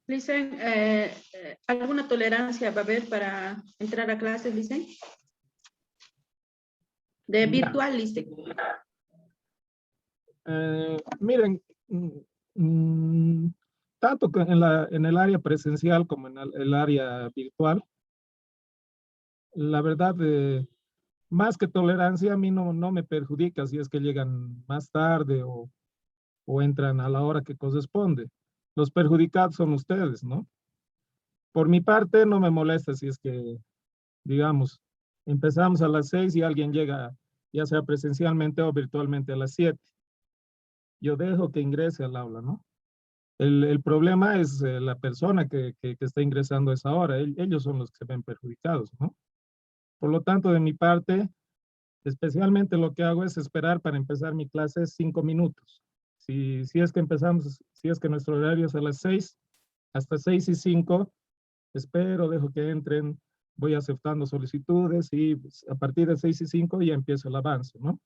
Listen, ¿alguna tolerancia va a haber para entrar a clases, Listen? De virtual, Listen. Miren, tanto que en el área presencial como en el área virtual, la verdad, más que tolerancia, a mí no me perjudica si es que llegan más tarde o entran a la hora que corresponde. Los perjudicados son ustedes, ¿no? Por mi parte, no me molesta si es que, digamos, empezamos a las 6 y alguien llega, ya sea presencialmente o virtualmente a las 7. Yo dejo que ingrese al aula, ¿no? El problema es la persona que está ingresando a esa hora. Ellos son los que se ven perjudicados, ¿no? Por lo tanto, de mi parte, especialmente lo que hago es esperar para empezar mi clase 5 minutos. Si es que empezamos, si es que nuestro horario es a las 6, hasta 6:05, espero, dejo que entren, voy aceptando solicitudes y a partir de 6:05 ya empieza el avance, ¿no?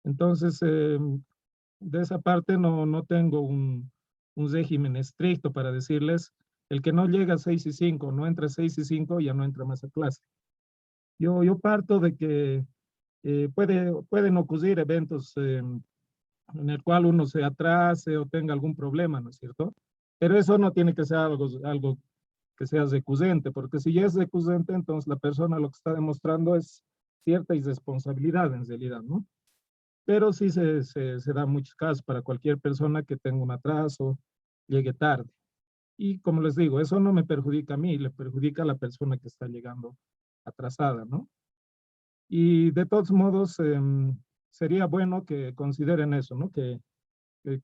Entonces, de esa parte no tengo un régimen estricto para decirles, el que no llega a 6:05, no entra a 6:05, ya no entra más a clase. Yo parto de que pueden ocurrir eventos en el cual uno se atrase o tenga algún problema, ¿no es cierto? Pero eso no tiene que ser algo que sea recurrente, porque si ya es recurrente, entonces la persona lo que está demostrando es cierta irresponsabilidad en realidad, ¿no? Pero sí se da muchos casos para cualquier persona que tenga un atraso, llegue tarde. Y como les digo, eso no me perjudica a mí, le perjudica a la persona que está llegando atrasada, ¿no? Y de todos modos, sería bueno que consideren eso, ¿no? Que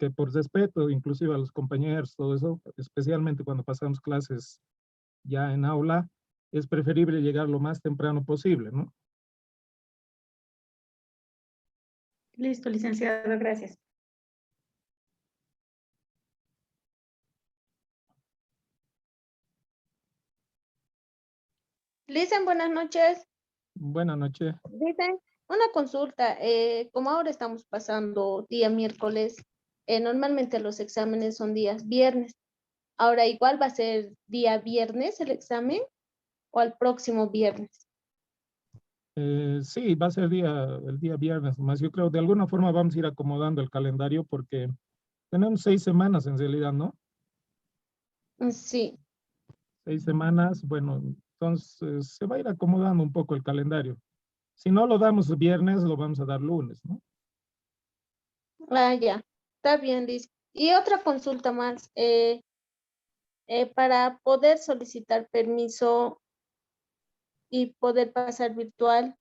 por respeto, inclusive a los compañeros, todo eso, especialmente cuando pasamos clases ya en aula, es preferible llegar lo más temprano posible, ¿no? Listo, licenciado, gracias. Listen, buenas noches. Buenas noches. Dicen, una consulta, como ahora estamos pasando día miércoles, normalmente los exámenes son días viernes. Ahora igual va a ser día viernes el examen o al próximo viernes. Sí, va a ser el día viernes, más yo creo de alguna forma vamos a ir acomodando el calendario porque tenemos 6 semanas en realidad, ¿no? Sí. 6 semanas, bueno, entonces se va a ir acomodando un poco el calendario. Si no lo damos viernes, lo vamos a dar lunes, ¿no? Ah, ya. Está bien, Liz. Y otra consulta más. Para poder solicitar permiso y poder pasar virtual,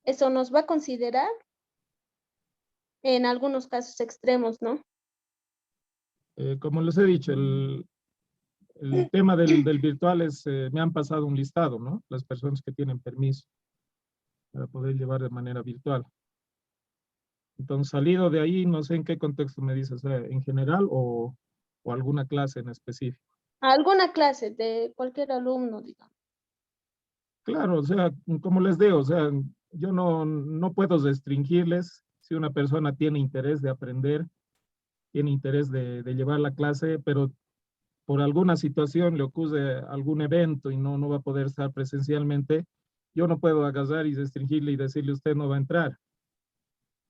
¿eso nos va a considerar en algunos casos extremos, no? Como les he dicho, el tema del virtual es, me han pasado un listado, ¿no? Las personas que tienen permiso para poder llevar de manera virtual. Entonces, salido de ahí, no sé en qué contexto me dices, en general o alguna clase en específico. Alguna clase de cualquier alumno, digamos. Claro, o sea, como les digo, o sea, yo no puedo restringirles si una persona tiene interés de aprender, tiene interés de llevar la clase, pero por alguna situación le ocurre algún evento y no va a poder estar presencialmente, yo no puedo agarrar y restringirle y decirle usted no va a entrar.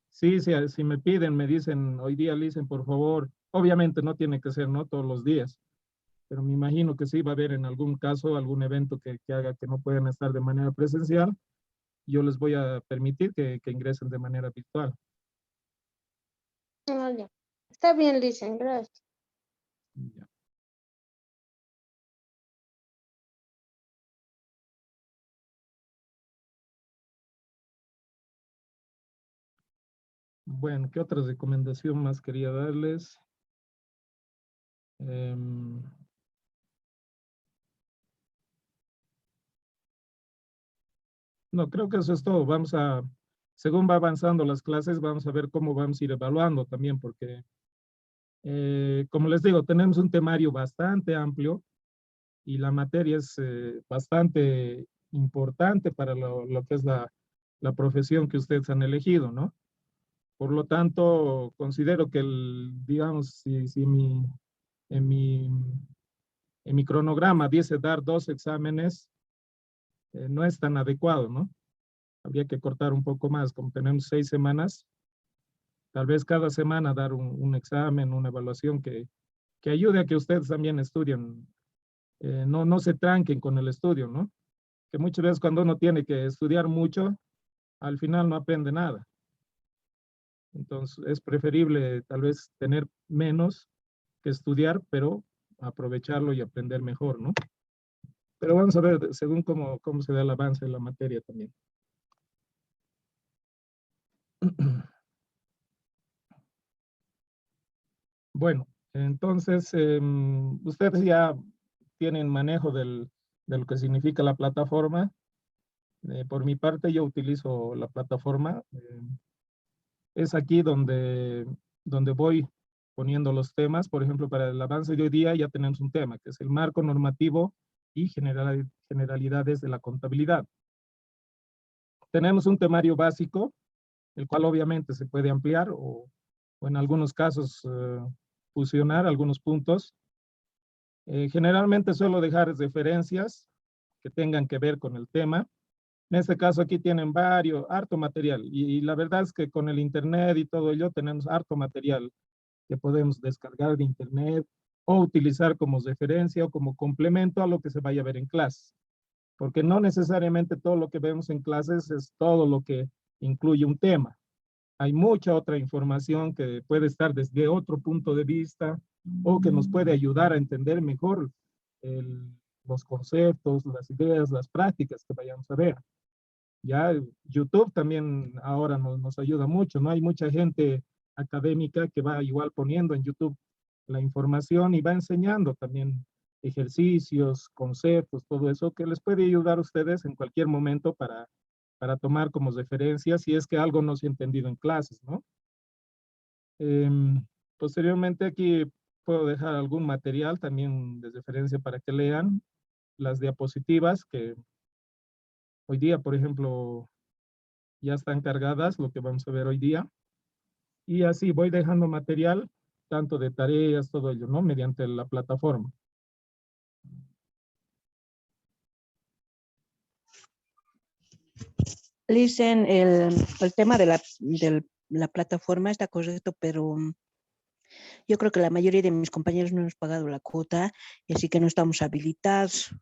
Sí, si me piden, me dicen, hoy día le dicen, por favor, obviamente no tiene que ser, ¿no? Todos los días, pero me imagino que sí va a haber en algún caso algún evento que haga que no puedan estar de manera presencial. Yo les voy a permitir que ingresen de manera virtual. Ah, ya. Está bien, Lisen, gracias. Ya. Bueno, ¿qué otra recomendación más quería darles? No, creo que eso es todo. Según va avanzando las clases, vamos a ver cómo vamos a ir evaluando también, porque, como les digo, tenemos un temario bastante amplio y la materia es bastante importante para lo que es la profesión que ustedes han elegido, ¿no? Por lo tanto, considero que, digamos, si en mi, en mi cronograma dice dar 2 exámenes, no es tan adecuado, ¿no? Habría que cortar un poco más, como tenemos 6 semanas, tal vez cada semana dar un examen, una evaluación que ayude a que ustedes también estudien, no se tranquen con el estudio, ¿no? Que muchas veces cuando uno tiene que estudiar mucho, al final no aprende nada. Entonces es preferible tal vez tener menos que estudiar, pero aprovecharlo y aprender mejor, ¿no? Pero vamos a ver según cómo se da el avance de la materia también. Bueno, entonces ustedes ya tienen manejo de lo que significa la plataforma. Por mi parte, yo utilizo la plataforma. Es aquí donde voy poniendo los temas. Por ejemplo, para el avance de hoy día ya tenemos un tema, que es el marco normativo y generalidades de la contabilidad. Tenemos un temario básico, el cual obviamente se puede ampliar o en algunos casos fusionar algunos puntos. Generalmente suelo dejar referencias que tengan que ver con el tema. En este caso aquí tienen harto material y la verdad es que con el internet y todo ello tenemos harto material que podemos descargar de internet o utilizar como referencia o como complemento a lo que se vaya a ver en clase. Porque no necesariamente todo lo que vemos en clases es todo lo que incluye un tema. Hay mucha otra información que puede estar desde otro punto de vista o que nos puede ayudar a entender mejor los conceptos, las ideas, las prácticas que vayamos a ver. Ya YouTube también ahora nos ayuda mucho, ¿no? Hay mucha gente académica que va igual poniendo en YouTube la información y va enseñando también ejercicios, conceptos, todo eso que les puede ayudar a ustedes en cualquier momento para tomar como referencia si es que algo no se ha entendido en clases, ¿no? Posteriormente aquí puedo dejar algún material también de referencia para que lean las diapositivas que hoy día, por ejemplo, ya están cargadas, lo que vamos a ver hoy día. Y así voy dejando material, tanto de tareas, todo ello, ¿no? Mediante la plataforma. Listen, el tema de la plataforma está correcto, pero yo creo que la mayoría de mis compañeros no hemos pagado la cuota y así que no estamos habilitados.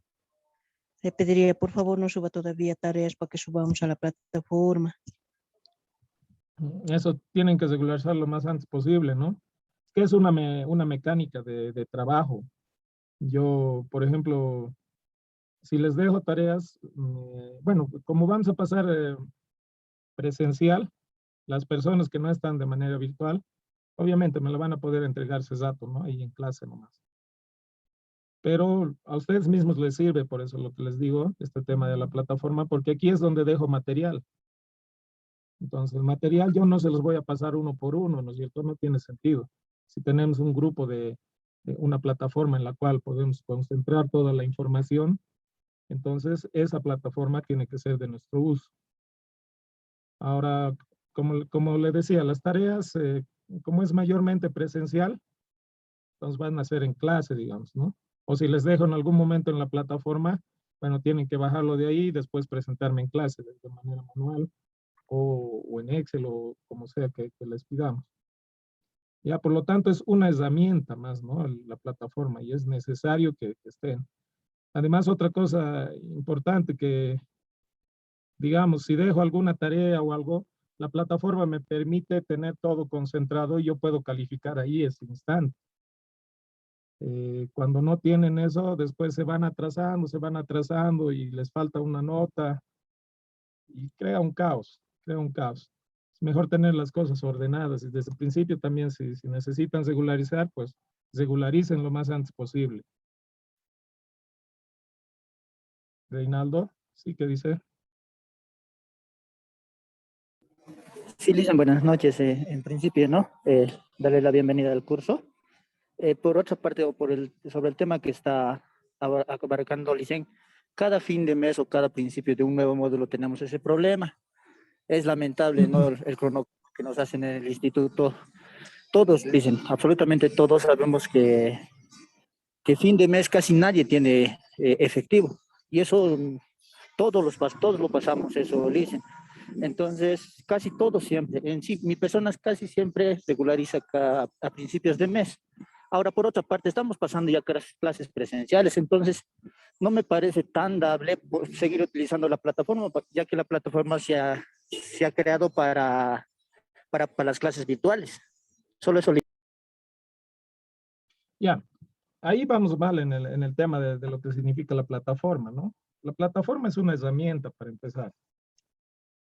Le pediría, por favor, no suba todavía tareas para que subamos a la plataforma. Eso tienen que regularizar lo más antes posible, ¿no? Que es una mecánica de trabajo. Yo, por ejemplo, si les dejo tareas, bueno, como vamos a pasar presencial, las personas que no están de manera virtual, obviamente me lo van a poder entregar ese dato, ¿no? Ahí en clase nomás. Pero a ustedes mismos les sirve, por eso lo que les digo, este tema de la plataforma, porque aquí es donde dejo material. Entonces, el material yo no se los voy a pasar uno por uno, ¿no es cierto? No tiene sentido. Si tenemos un grupo de una plataforma en la cual podemos concentrar toda la información, entonces esa plataforma tiene que ser de nuestro uso. Ahora, como le decía, las tareas, como es mayormente presencial, entonces van a ser en clase, digamos, ¿no? O si les dejo en algún momento en la plataforma, bueno, tienen que bajarlo de ahí y después presentarme en clase de manera manual o en Excel o como sea que les pidamos. Ya, por lo tanto, es una herramienta más, ¿no? La plataforma y es necesario que estén. Además, otra cosa importante que, digamos, si dejo alguna tarea o algo, la plataforma me permite tener todo concentrado y yo puedo calificar ahí ese instante. Cuando no tienen eso, después se van atrasando y les falta una nota y crea un caos, crea un caos. Es mejor tener las cosas ordenadas y desde el principio también si necesitan regularizar, pues regularicen lo más antes posible. Reinaldo, ¿sí qué dice? Sí, Lisa, buenas noches. En principio, ¿no? Darle la bienvenida al curso. Por otra parte, sobre el tema que está abarcando Licen, cada fin de mes o cada principio de un nuevo módulo tenemos ese problema. Es lamentable, ¿no? El cronograma que nos hacen en el instituto. Todos dicen, absolutamente todos sabemos que fin de mes casi nadie tiene efectivo. Y eso todos lo pasamos, eso dicen. Entonces, casi todos siempre. En sí, mi persona casi siempre regulariza a principios de mes. Ahora, por otra parte, estamos pasando ya clases presenciales, entonces no me parece tan dable seguir utilizando la plataforma, ya que la plataforma se ha creado para las clases virtuales. Solo eso. Ya, ahí vamos mal en el tema de lo que significa la plataforma, ¿no? La plataforma es una herramienta para empezar.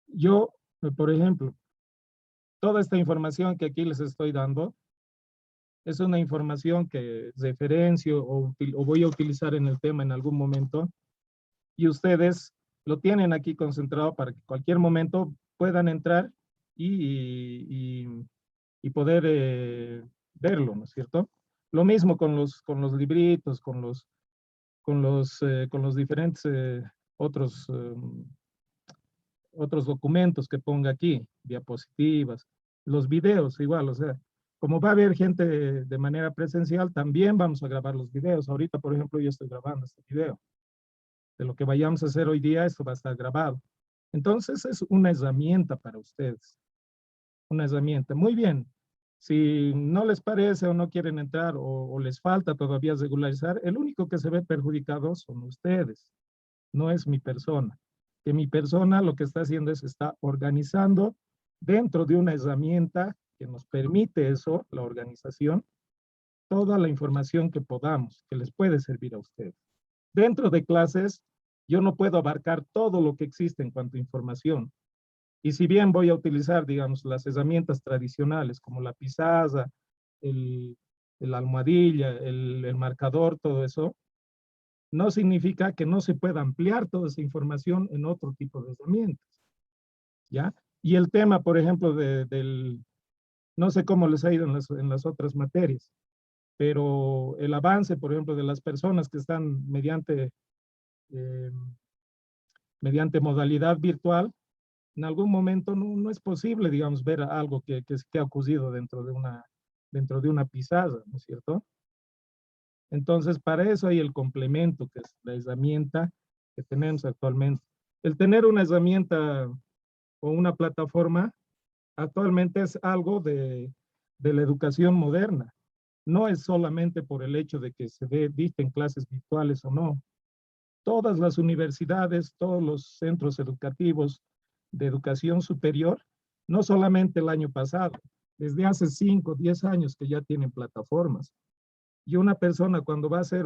Yo, por ejemplo, toda esta información que aquí les estoy dando es una información que referencio o voy a utilizar en el tema en algún momento y ustedes lo tienen aquí concentrado para que cualquier momento puedan entrar y poder verlo, ¿no es cierto? Lo mismo con los libritos, con los diferentes otros documentos que ponga aquí, diapositivas, los videos igual, o sea, como va a haber gente de manera presencial, también vamos a grabar los videos. Ahorita, por ejemplo, yo estoy grabando este video. De lo que vayamos a hacer hoy día, esto va a estar grabado. Entonces, es una herramienta para ustedes. Una herramienta. Muy bien. Si no les parece o no quieren entrar o les falta todavía regularizar, el único que se ve perjudicado son ustedes. No es mi persona. Que mi persona lo que está haciendo es está organizando dentro de una herramienta que nos permite eso, la organización, toda la información que podamos, que les puede servir a ustedes. Dentro de clases, yo no puedo abarcar todo lo que existe en cuanto a información. Y si bien voy a utilizar, digamos, las herramientas tradicionales como la pizarra, el almohadilla, el marcador, todo eso, no significa que no se pueda ampliar toda esa información en otro tipo de herramientas, ¿ya? Y el tema, por ejemplo, no sé cómo les ha ido en las otras materias, pero el avance, por ejemplo, de las personas que están mediante modalidad virtual, en algún momento no es posible, digamos, ver algo que ha ocurrido dentro de una pizarra, ¿no es cierto? Entonces, para eso hay el complemento, que es la herramienta que tenemos actualmente. El tener una herramienta o una plataforma actualmente es algo de la educación moderna. No es solamente por el hecho de que se dicten clases virtuales o no. Todas las universidades, todos los centros educativos de educación superior, no solamente el año pasado, desde hace 5, 10 años que ya tienen plataformas. Y una persona cuando va a hacer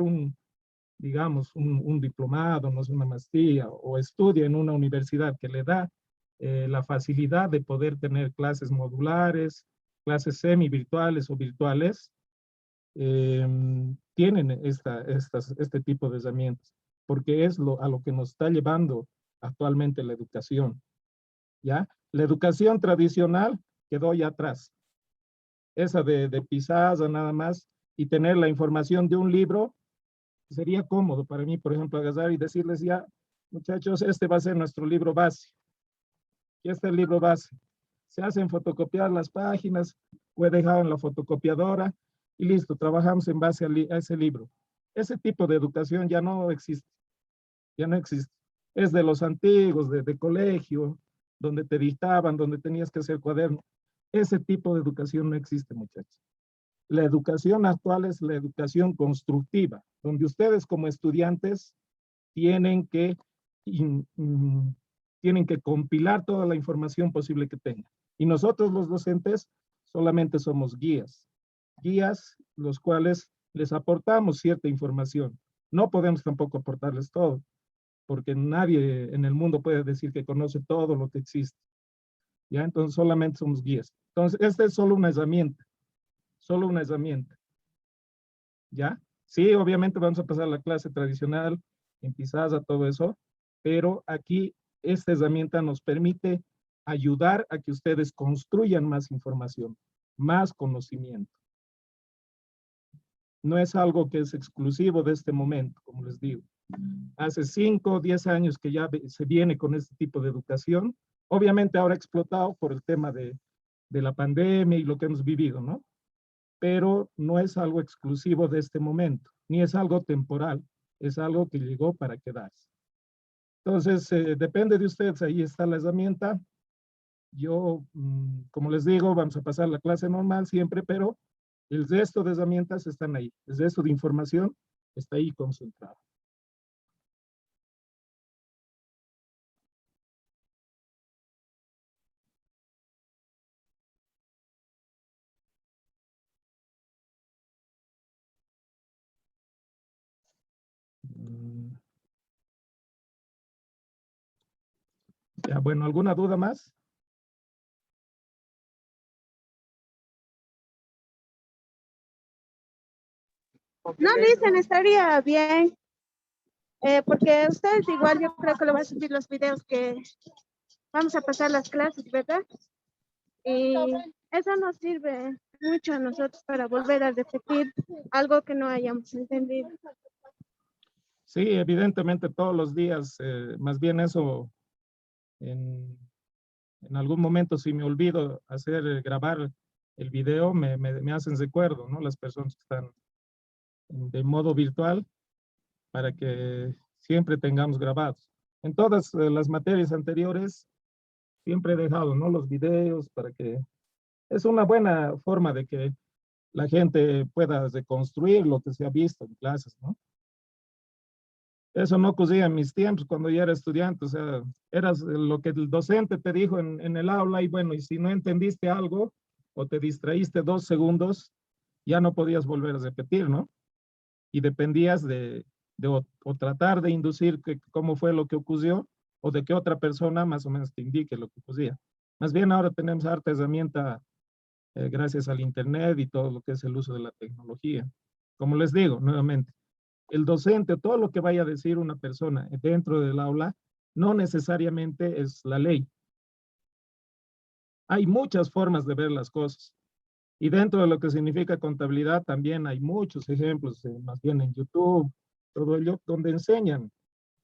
digamos, un diplomado, no es una maestría, o estudia en una universidad que le da la facilidad de poder tener clases modulares, clases semi-virtuales o virtuales, tienen este tipo de herramientas, porque es a lo que nos está llevando actualmente la educación, ¿ya? La educación tradicional quedó ya atrás. Esa de pizarra nada más y tener la información de un libro, sería cómodo para mí, por ejemplo, agarrar y decirles ya, muchachos, este va a ser nuestro libro base. Y este es el libro base. Se hacen fotocopiar las páginas, o he dejado en la fotocopiadora y listo, trabajamos en base a ese libro. Ese tipo de educación ya no existe. Ya no existe. Es de los antiguos, de colegio, donde te dictaban, donde tenías que hacer cuaderno. Ese tipo de educación no existe, muchachos. La educación actual es la educación constructiva, donde ustedes como estudiantes tienen que compilar toda la información posible que tengan. Y nosotros los docentes solamente somos guías los cuales les aportamos cierta información. No podemos tampoco aportarles todo, porque nadie en el mundo puede decir que conoce todo lo que existe. ¿Ya? Entonces solamente somos guías. Entonces, esta es solo una herramienta. Solo una herramienta. ¿Ya? Sí, obviamente vamos a pasar la clase tradicional, en pizarra, todo eso, pero aquí esta herramienta nos permite ayudar a que ustedes construyan más información, más conocimiento. No es algo que es exclusivo de este momento, como les digo. hace 5 o 10 años que ya se viene con este tipo de educación. Obviamente ahora explotado por el tema de la pandemia y lo que hemos vivido, ¿no? Pero no es algo exclusivo de este momento, ni es algo temporal, es algo que llegó para quedarse. Entonces, depende de ustedes, ahí está la herramienta. Yo, como les digo, vamos a pasar la clase normal siempre, pero el resto de herramientas están ahí, el resto de información está ahí concentrado. Ya, bueno, ¿alguna duda más? No dicen, estaría bien, porque ustedes igual yo creo que lo van a subir los videos que vamos a pasar las clases, ¿verdad? Y eso nos sirve mucho a nosotros para volver a repetir algo que no hayamos entendido. Sí, evidentemente todos los días, más bien eso, en algún momento si me olvido grabar el video, me hacen recuerdo, ¿no? Las personas que están de modo virtual, para que siempre tengamos grabados. En todas las materias anteriores, siempre he dejado, ¿no? Los videos para que es una buena forma de que la gente pueda reconstruir lo que se ha visto en clases, ¿no? Eso no ocurría en mis tiempos cuando yo era estudiante, o sea, eras lo que el docente te dijo en el aula y bueno, y si no entendiste algo o te distraíste 2 segundos, ya no podías volver a repetir, ¿no? Y dependías o tratar de inducir cómo fue lo que ocurrió o de que otra persona más o menos te indique lo que ocurría. Más bien ahora tenemos harta herramienta gracias al internet y todo lo que es el uso de la tecnología. Como les digo, nuevamente, el docente, todo lo que vaya a decir una persona dentro del aula, no necesariamente es la ley. Hay muchas formas de ver las cosas. Y dentro de lo que significa contabilidad también hay muchos ejemplos, más bien en YouTube, todo ello, donde enseñan.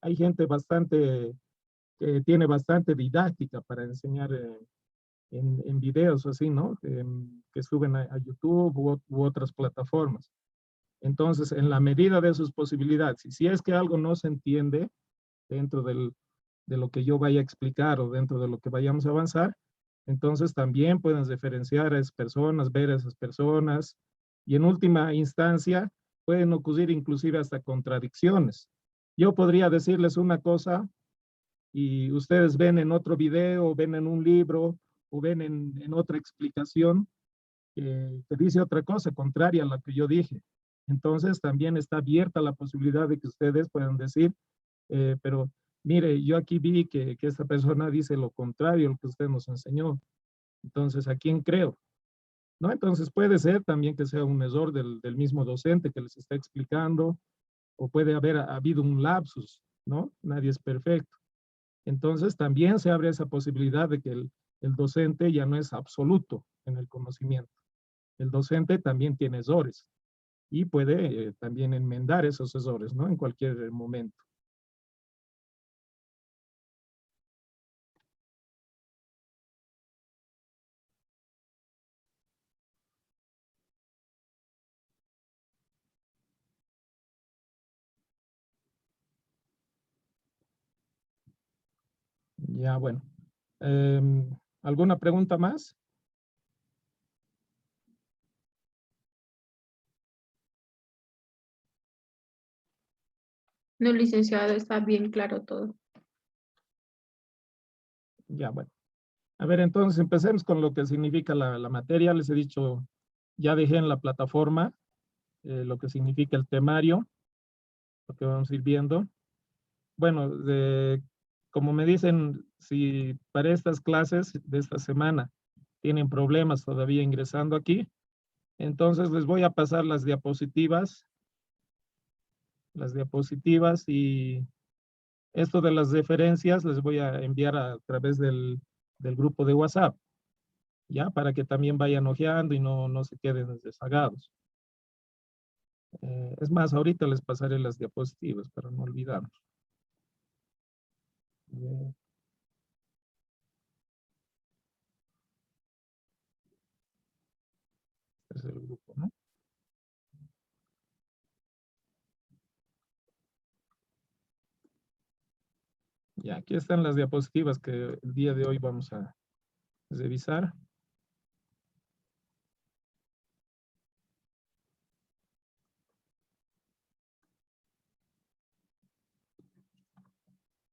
Hay gente que tiene bastante didáctica para enseñar en videos así, ¿no? Que suben a YouTube u otras plataformas. Entonces, en la medida de sus posibilidades, y si es que algo no se entiende dentro de lo que yo vaya a explicar o dentro de lo que vayamos a avanzar, entonces también pueden referenciar a esas personas, ver a esas personas, y en última instancia pueden ocurrir inclusive hasta contradicciones. Yo podría decirles una cosa y ustedes ven en otro video, ven en un libro o ven en otra explicación que dice otra cosa contraria a la que yo dije. Entonces también está abierta la posibilidad de que ustedes puedan decir, pero mire, yo aquí vi que esta persona dice lo contrario a lo que usted nos enseñó. Entonces, ¿a quién creo? ¿No? Entonces puede ser también que sea un error del mismo docente que les está explicando, o puede haber habido un lapsus, ¿no? Nadie es perfecto. Entonces también se abre esa posibilidad de que el docente ya no es absoluto en el conocimiento. El docente también tiene errores y puede también enmendar esos errores, ¿no? En cualquier momento. Ya, bueno. ¿Alguna pregunta más? No, licenciado, está bien claro todo. Ya, bueno. A ver, entonces empecemos con lo que significa la materia. Les he dicho, ya dejé en la plataforma lo que significa el temario, lo que vamos a ir viendo. Bueno, como me dicen, si para estas clases de esta semana tienen problemas todavía ingresando aquí, entonces les voy a pasar las diapositivas y esto de las referencias les voy a enviar a través del grupo de WhatsApp, ya, para que también vayan hojeando y no se queden rezagados. Es más, ahorita les pasaré las diapositivas para no olvidarnos. Este es el grupo, ¿no? Ya, aquí están las diapositivas que el día de hoy vamos a revisar.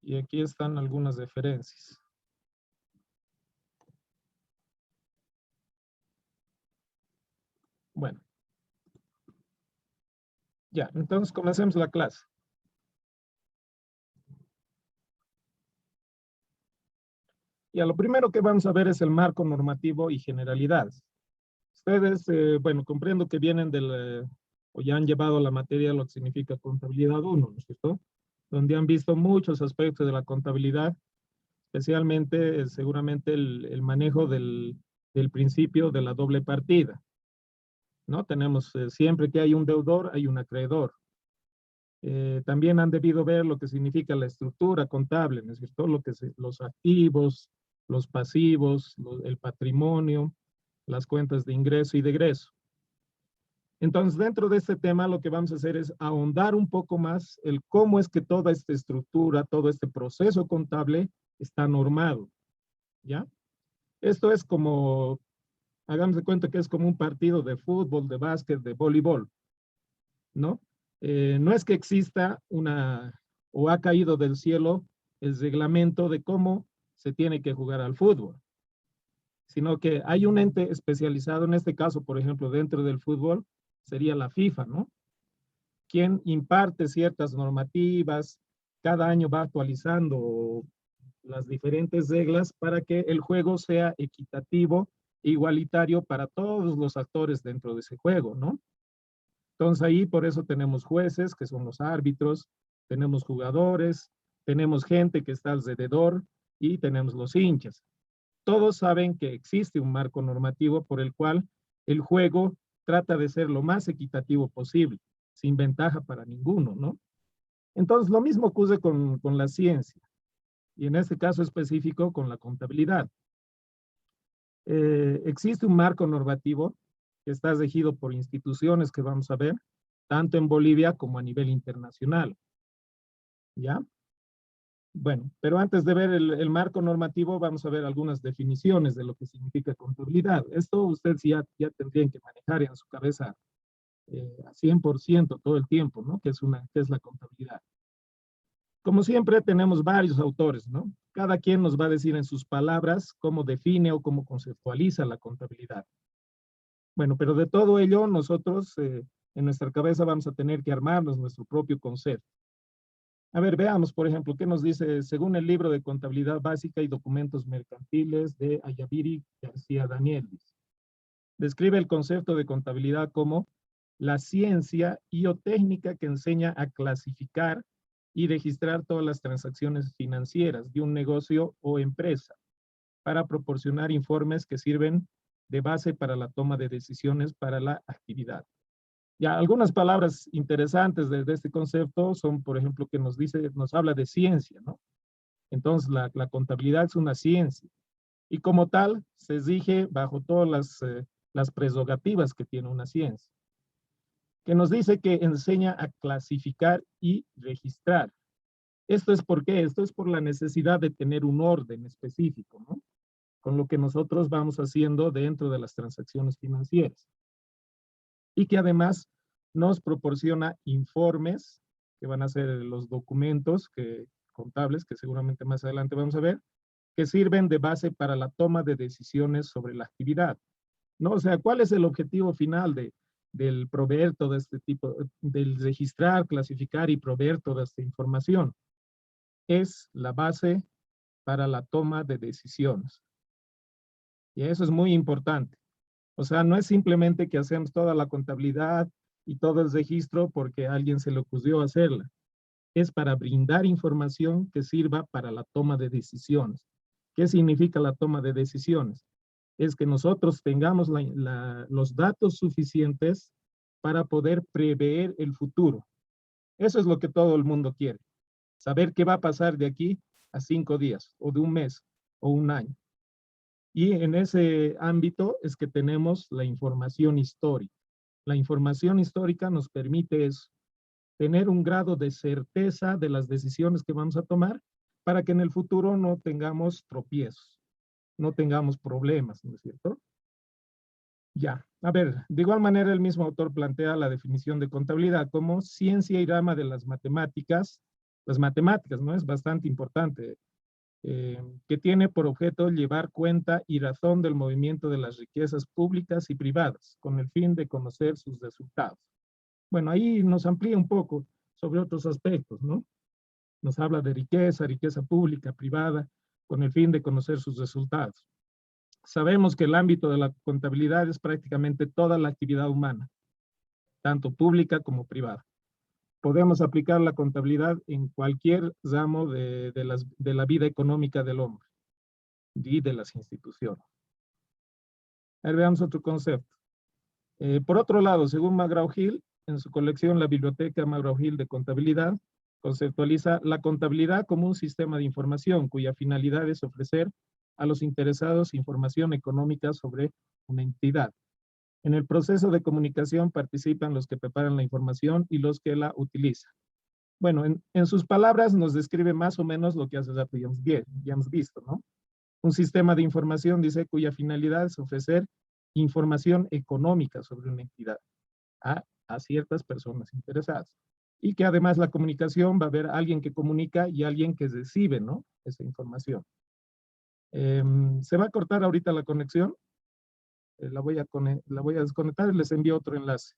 Y aquí están algunas referencias. Bueno. Ya, entonces comencemos la clase. Ya, lo primero que vamos a ver es el marco normativo y generalidades. Ustedes, bueno, comprendo que vienen del, o ya han llevado la materia lo que significa contabilidad 1, ¿no es cierto? Donde han visto muchos aspectos de la contabilidad, especialmente, seguramente, el manejo del principio de la doble partida, ¿no? Tenemos, siempre que hay un deudor, hay un acreedor. También han debido ver lo que significa la estructura contable, ¿no es cierto? Lo que los activos, los pasivos, el patrimonio, las cuentas de ingreso y de egreso. Entonces, dentro de este tema, lo que vamos a hacer es ahondar un poco más el cómo es que toda esta estructura, todo este proceso contable está normado, ¿ya? Esto es como, hagamos de cuenta que es como un partido de fútbol, de básquet, de voleibol, ¿no? No es que exista o ha caído del cielo el reglamento de cómo se tiene que jugar al fútbol, sino que hay un ente especializado, en este caso, por ejemplo, dentro del fútbol, sería la FIFA, ¿no? Quien imparte ciertas normativas, cada año va actualizando las diferentes reglas para que el juego sea equitativo e igualitario para todos los actores dentro de ese juego, ¿no? Entonces ahí por eso tenemos jueces, que son los árbitros, tenemos jugadores, tenemos gente que está alrededor y tenemos los hinchas. Todos saben que existe un marco normativo por el cual el juego trata de ser lo más equitativo posible, sin ventaja para ninguno, ¿no? Entonces lo mismo ocurre con la ciencia, y en este caso específico con la contabilidad. Existe un marco normativo que está regido por instituciones que vamos a ver, tanto en Bolivia como a nivel internacional. ¿Ya? Bueno, pero antes de ver el marco normativo, vamos a ver algunas definiciones de lo que significa contabilidad. Esto ustedes ya tendrían que manejar en su cabeza a 100% todo el tiempo, ¿no? ¿Qué es la contabilidad? Como siempre, tenemos varios autores, ¿no? Cada quien nos va a decir en sus palabras cómo define o cómo conceptualiza la contabilidad. Bueno, pero de todo ello, nosotros en nuestra cabeza vamos a tener que armarnos nuestro propio concepto. A ver, veamos, por ejemplo, qué nos dice, según el libro de Contabilidad Básica y Documentos Mercantiles de Ayaviri García Danielis. Describe el concepto de contabilidad como la ciencia y o técnica que enseña a clasificar y registrar todas las transacciones financieras de un negocio o empresa para proporcionar informes que sirven de base para la toma de decisiones para la actividad. Ya, algunas palabras interesantes de este concepto son, por ejemplo, que nos habla de ciencia, ¿no? Entonces, la contabilidad es una ciencia y como tal se rige bajo todas las prerrogativas que tiene una ciencia. Que nos dice que enseña a clasificar y registrar. ¿Esto es por qué? Esto es por la necesidad de tener un orden específico, ¿no? Con lo que nosotros vamos haciendo dentro de las transacciones financieras. Y que además nos proporciona informes, que van a ser los documentos contables, que seguramente más adelante vamos a ver, que sirven de base para la toma de decisiones sobre la actividad. ¿No? O sea, ¿cuál es el objetivo final del proveer todo este tipo, del registrar, clasificar y proveer toda esta información? Es la base para la toma de decisiones. Y eso es muy importante. O sea, no es simplemente que hacemos toda la contabilidad y todo el registro porque a alguien se le ocurrió hacerla. Es para brindar información que sirva para la toma de decisiones. ¿Qué significa la toma de decisiones? Es que nosotros tengamos los datos suficientes para poder prever el futuro. Eso es lo que todo el mundo quiere. Saber qué va a pasar de aquí a 5 días, o de un mes, o un año. Y en ese ámbito es que tenemos la información histórica. La información histórica nos permite eso, tener un grado de certeza de las decisiones que vamos a tomar para que en el futuro no tengamos tropiezos, no tengamos problemas, ¿no es cierto? Ya, a ver, de igual manera el mismo autor plantea la definición de contabilidad como ciencia y rama de las matemáticas, ¿no? Es bastante importante, que tiene por objeto llevar cuenta y razón del movimiento de las riquezas públicas y privadas, con el fin de conocer sus resultados. Bueno, ahí nos amplía un poco sobre otros aspectos, ¿no? Nos habla de riqueza pública, privada, con el fin de conocer sus resultados. Sabemos que el ámbito de la contabilidad es prácticamente toda la actividad humana, tanto pública como privada. Podemos aplicar la contabilidad en cualquier ramo de la vida económica del hombre y de las instituciones. A ver, veamos otro concepto. Por otro lado, según McGraw-Hill, en su colección La Biblioteca McGraw-Hill de Contabilidad, conceptualiza la contabilidad como un sistema de información cuya finalidad es ofrecer a los interesados información económica sobre una entidad. En el proceso de comunicación participan los que preparan la información y los que la utilizan. Bueno, en sus palabras nos describe más o menos lo que hace rato ya hemos visto, ¿no? Un sistema de información, dice, cuya finalidad es ofrecer información económica sobre una entidad a ciertas personas interesadas. Y que además la comunicación va a haber alguien que comunica y alguien que recibe, ¿no? Esa información. Se va a cortar ahorita la conexión. La voy a desconectar y les envío otro enlace.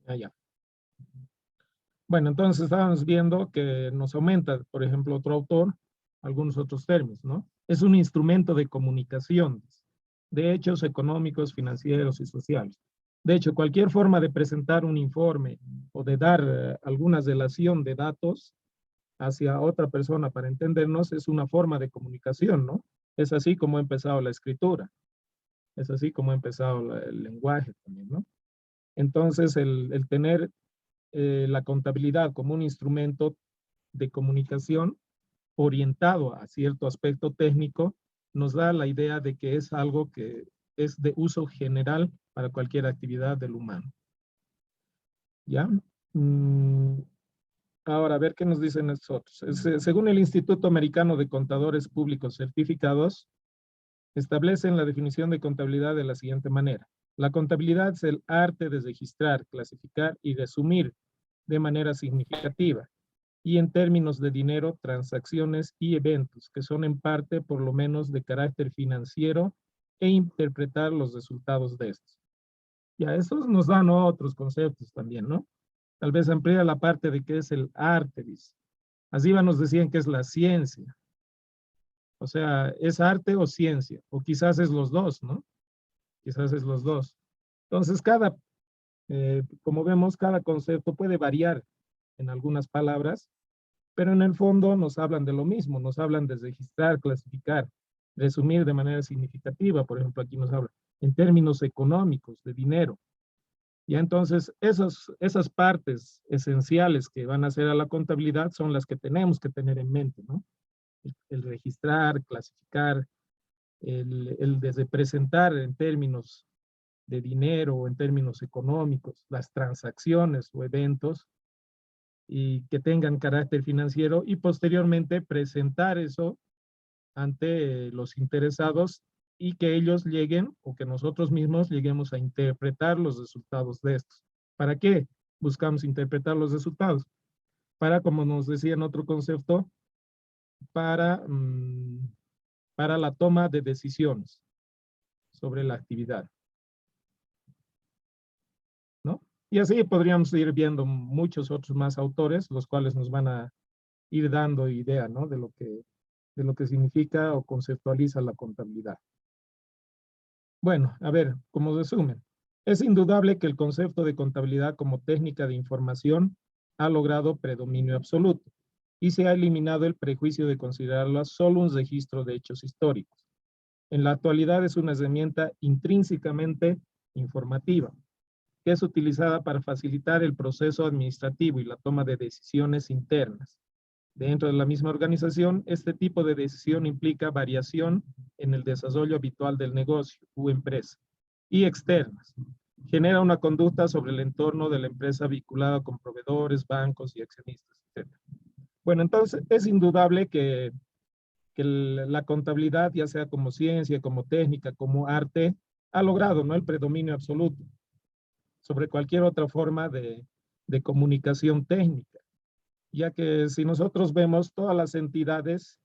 Ya. Bueno, entonces estábamos viendo que nos aumenta, por ejemplo, otro autor, algunos otros términos, ¿no? Es un instrumento de comunicación, de hechos económicos, financieros y sociales. De hecho, cualquier forma de presentar un informe o de dar alguna relación de datos hacia otra persona para entendernos es una forma de comunicación, ¿no? Es así como ha empezado la escritura. Es así como ha empezado el lenguaje también, ¿no? Entonces, el tener la contabilidad como un instrumento de comunicación orientado a cierto aspecto técnico nos da la idea de que es algo que es de uso general para cualquier actividad del humano. ¿Ya? Ahora, a ver qué nos dicen nosotros. Según el Instituto Americano de Contadores Públicos Certificados, establecen la definición de contabilidad de la siguiente manera. La contabilidad es el arte de registrar, clasificar y resumir de manera significativa y en términos de dinero, transacciones y eventos que son en parte por lo menos de carácter financiero e interpretar los resultados de estos. Ya, estos nos dan otros conceptos también, ¿no? Tal vez amplía la parte de qué es el arte, dice. Así nos decían que es la ciencia. O sea, ¿es arte o ciencia? O quizás es los dos, ¿no? Quizás es los dos. Entonces, como vemos, cada concepto puede variar en algunas palabras, pero en el fondo nos hablan de lo mismo, nos hablan de registrar, clasificar, resumir de manera significativa. Por ejemplo, aquí nos habla en términos económicos, de dinero. Y entonces esas partes esenciales que van a hacer a la contabilidad son las que tenemos que tener en mente, ¿no? El registrar, clasificar, el de representar en términos de dinero o en términos económicos, las transacciones o eventos y que tengan carácter financiero y posteriormente presentar eso ante los interesados y que ellos lleguen o que nosotros mismos lleguemos a interpretar los resultados de estos. ¿Para qué buscamos interpretar los resultados? Para, como nos decía en otro concepto, para la toma de decisiones sobre la actividad, ¿no? Y así podríamos ir viendo muchos otros más autores, los cuales nos van a ir dando idea, ¿no? De lo que significa o conceptualiza la contabilidad. Bueno, a ver, como resumen, es indudable que el concepto de contabilidad como técnica de información ha logrado predominio absoluto. y se ha eliminado el prejuicio de considerarla solo un registro de hechos históricos. En la actualidad es una herramienta intrínsecamente informativa, que es utilizada para facilitar el proceso administrativo y la toma de decisiones internas. Dentro de la misma organización, este tipo de decisión implica variación en el desarrollo habitual del negocio u empresa y externas. Genera una conducta sobre el entorno de la empresa vinculada con proveedores, bancos y accionistas, etc. Bueno, entonces es indudable que la contabilidad, ya sea como ciencia, como técnica, como arte, ha logrado, ¿no?, el predominio absoluto sobre cualquier otra forma de comunicación técnica, ya que si nosotros vemos todas las entidades,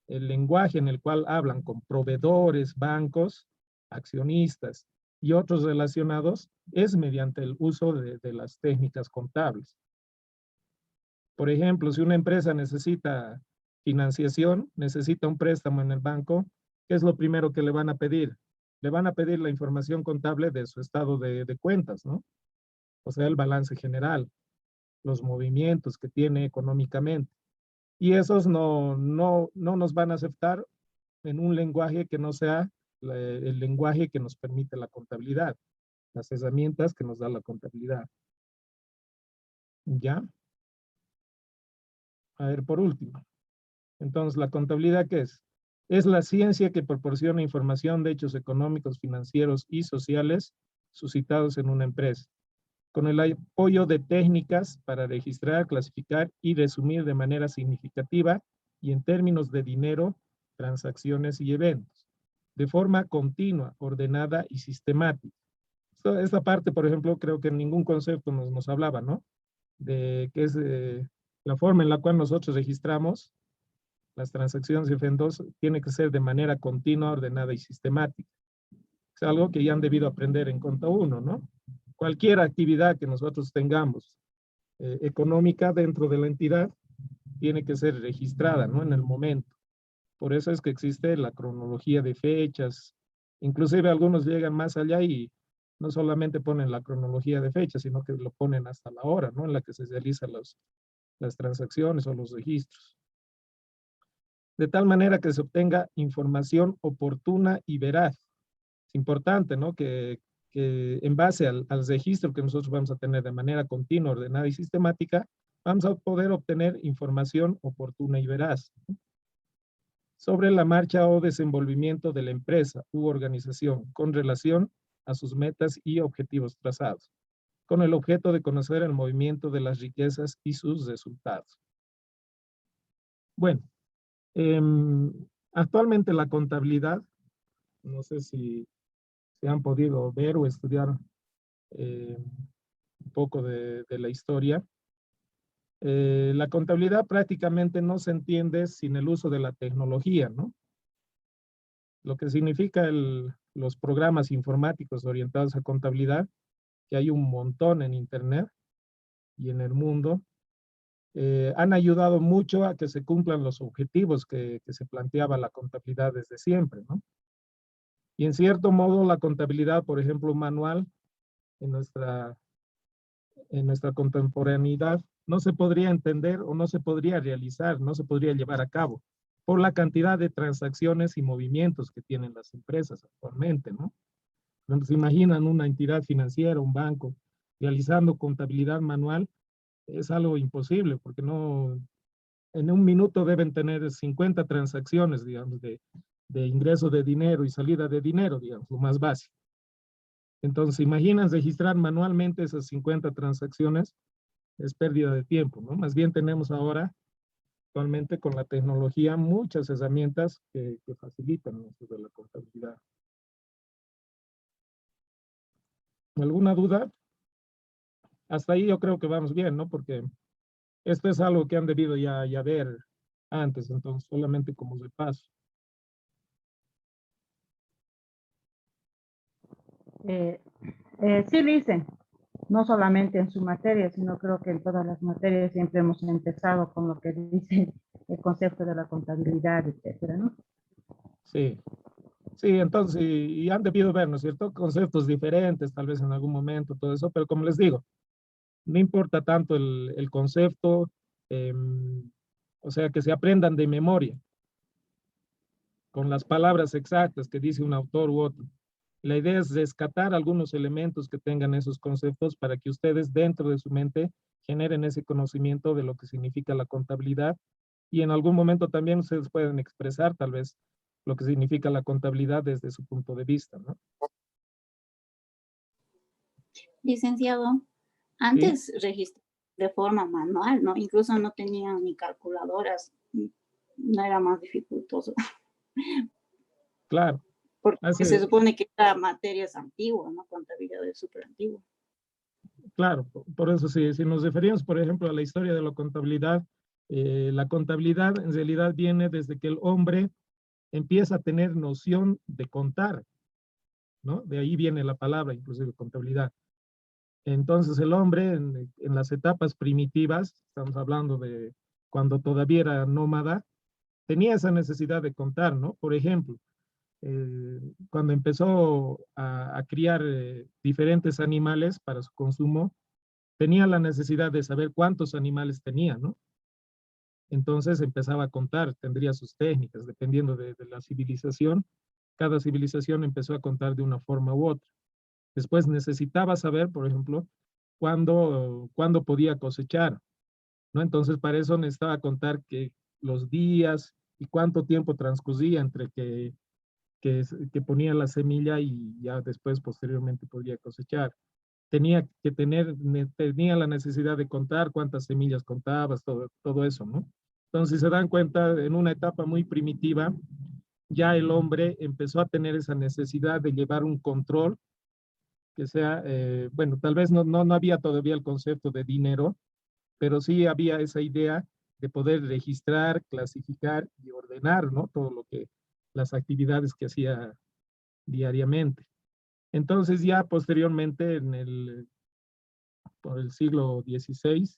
el lenguaje en el cual hablan con proveedores, bancos, accionistas y otros relacionados es mediante el uso de las técnicas contables. Por ejemplo, si una empresa necesita financiación, necesita un préstamo en el banco, ¿qué es lo primero que le van a pedir? Le van a pedir la información contable de su estado de cuentas, ¿no? O sea, el balance general, los movimientos que tiene económicamente. Y esos no nos van a aceptar en un lenguaje que no sea el lenguaje que nos permite la contabilidad, las herramientas que nos da la contabilidad. ¿Ya? A ver, por último. Entonces, ¿la contabilidad qué es? Es la ciencia que proporciona información de hechos económicos, financieros y sociales suscitados en una empresa, con el apoyo de técnicas para registrar, clasificar y resumir de manera significativa y en términos de dinero, transacciones y eventos, de forma continua, ordenada y sistemática. Esta parte, por ejemplo, creo que en ningún concepto nos hablaba, ¿no? De qué es la forma en la cual nosotros registramos las transacciones y eventos tiene que ser de manera continua, ordenada y sistemática. Es algo que ya han debido aprender en Conta 1, ¿no? Cualquier actividad que nosotros tengamos económica dentro de la entidad tiene que ser registrada, ¿no?, en el momento. Por eso es que existe la cronología de fechas. Inclusive algunos llegan más allá y no solamente ponen la cronología de fechas, sino que lo ponen hasta la hora, ¿no?, en la que se realizan las transacciones o los registros. De tal manera que se obtenga información oportuna y veraz. Es importante, ¿no?, que en base al registro que nosotros vamos a tener de manera continua, ordenada y sistemática, vamos a poder obtener información oportuna y veraz sobre la marcha o desenvolvimiento de la empresa u organización con relación a sus metas y objetivos trazados, con el objeto de conocer el movimiento de las riquezas y sus resultados. Bueno, actualmente la contabilidad, no sé si se han podido ver o estudiar un poco de la historia. La contabilidad prácticamente no se entiende sin el uso de la tecnología, ¿no? Lo que significa los programas informáticos orientados a contabilidad, que hay un montón en Internet y en el mundo, han ayudado mucho a que se cumplan los objetivos que se planteaba la contabilidad desde siempre, ¿no? Y en cierto modo la contabilidad, por ejemplo, manual, en nuestra contemporaneidad, no se podría entender o no se podría realizar, no se podría llevar a cabo por la cantidad de transacciones y movimientos que tienen las empresas actualmente, ¿no? Cuando se imaginan una entidad financiera, un banco, realizando contabilidad manual, es algo imposible, porque no, en un minuto deben tener 50 transacciones, digamos, de ingreso de dinero y salida de dinero, digamos, lo más básico. Entonces, imaginan registrar manualmente esas 50 transacciones, es pérdida de tiempo, ¿no? Más bien tenemos ahora, actualmente con la tecnología, muchas herramientas que facilitan esto de la contabilidad. ¿Alguna duda? Hasta ahí yo creo que vamos bien, ¿no? Porque esto es algo que han debido ya ver antes, entonces solamente como repaso. Sí, dicen, no solamente en su materia, sino creo que en todas las materias siempre hemos empezado con lo que dice el concepto de la contabilidad, etcétera, ¿no? Sí, sí, entonces, y han debido ver, ¿no es cierto? Conceptos diferentes, tal vez en algún momento, todo eso, pero como les digo, no importa tanto el concepto, O sea, que se aprendan de memoria, con las palabras exactas que dice un autor u otro. La idea es rescatar algunos elementos que tengan esos conceptos para que ustedes dentro de su mente generen ese conocimiento de lo que significa la contabilidad y en algún momento también ustedes pueden expresar tal vez lo que significa la contabilidad desde su punto de vista, ¿no? Licenciado, antes registraba de forma manual, ¿no? Incluso no tenían ni calculadoras, no era más dificultoso. Claro. Porque se supone que esta materia es antigua, ¿no? Contabilidad es súper antigua. Claro, por eso sí, si nos referimos, por ejemplo, a la historia de la contabilidad en realidad viene desde que el hombre empieza a tener noción de contar, ¿no? De ahí viene la palabra, inclusive contabilidad. Entonces el hombre en las etapas primitivas, estamos hablando de cuando todavía era nómada, tenía esa necesidad de contar, ¿no? Por ejemplo, cuando empezó a criar diferentes animales para su consumo, tenía la necesidad de saber cuántos animales tenía, ¿no? Entonces empezaba a contar, tendría sus técnicas, dependiendo de la civilización. Cada civilización empezó a contar de una forma u otra. Después necesitaba saber, por ejemplo, cuándo podía cosechar, ¿no? Entonces para eso necesitaba contar que los días y cuánto tiempo transcurría entre que ponía la semilla y ya después posteriormente podría cosechar. Tenía la necesidad de contar cuántas semillas contabas, todo eso, ¿no? Entonces, si se dan cuenta, en una etapa muy primitiva, ya el hombre empezó a tener esa necesidad de llevar un control que sea, bueno, tal vez no había todavía el concepto de dinero, pero sí había esa idea de poder registrar, clasificar y ordenar, ¿no? Todo lo que, las actividades que hacía diariamente. Entonces ya posteriormente por el siglo XVI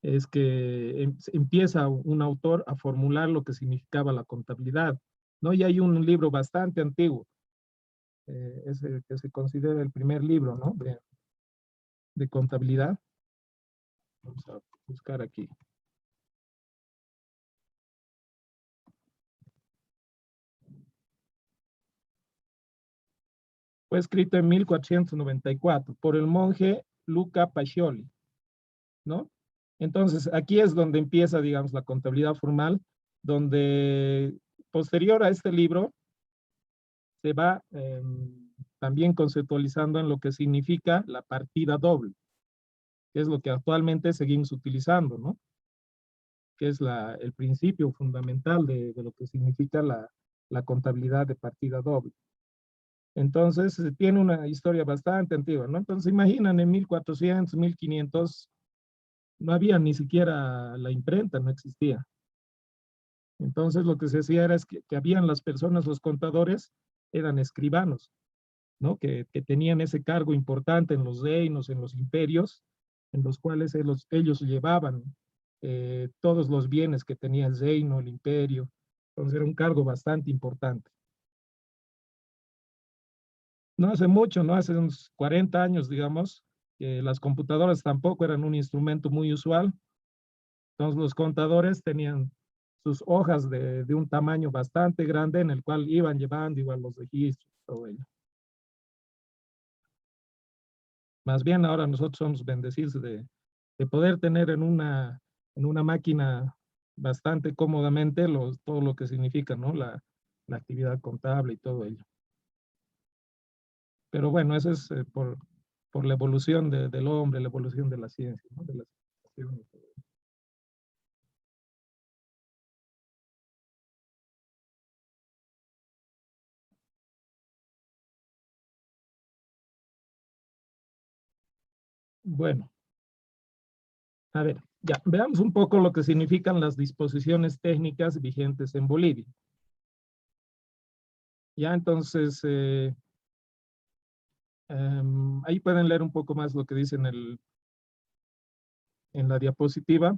es que empieza un autor a formular lo que significaba la contabilidad, ¿no? Y hay un libro bastante antiguo, ese que se considera el primer libro, ¿no? De contabilidad. Vamos a buscar aquí. Fue escrito en 1494 por el monje Luca Pacioli, ¿no? Entonces, aquí es donde empieza, digamos, la contabilidad formal, donde posterior a este libro se va también conceptualizando en lo que significa la partida doble, que es lo que actualmente seguimos utilizando, ¿no? Que es el principio fundamental de lo que significa la contabilidad de partida doble. Entonces, tiene una historia bastante antigua, ¿no? Entonces, imaginan, en 1400, 1500, no había ni siquiera la imprenta, no existía. Entonces, lo que se hacía era que habían las personas, los contadores, eran escribanos, ¿no? Que tenían ese cargo importante en los reinos, en los imperios, en los cuales ellos llevaban todos los bienes que tenía el reino, el imperio. Entonces, era un cargo bastante importante. No hace mucho, no hace unos 40 años, digamos, las computadoras tampoco eran un instrumento muy usual. Entonces los contadores tenían sus hojas de un tamaño bastante grande en el cual iban llevando igual los registros, todo ello. Más bien ahora nosotros somos bendecidos de poder tener en una máquina bastante cómodamente todo lo que significa, ¿no? La actividad contable y todo ello. Pero bueno, eso es por la evolución del hombre, la evolución de la ciencia, ¿no? De la civilización y todo ello. Bueno, a ver, ya, veamos un poco lo que significan las disposiciones técnicas vigentes en Bolivia. Ya, entonces, ahí pueden leer un poco más lo que dice en la diapositiva,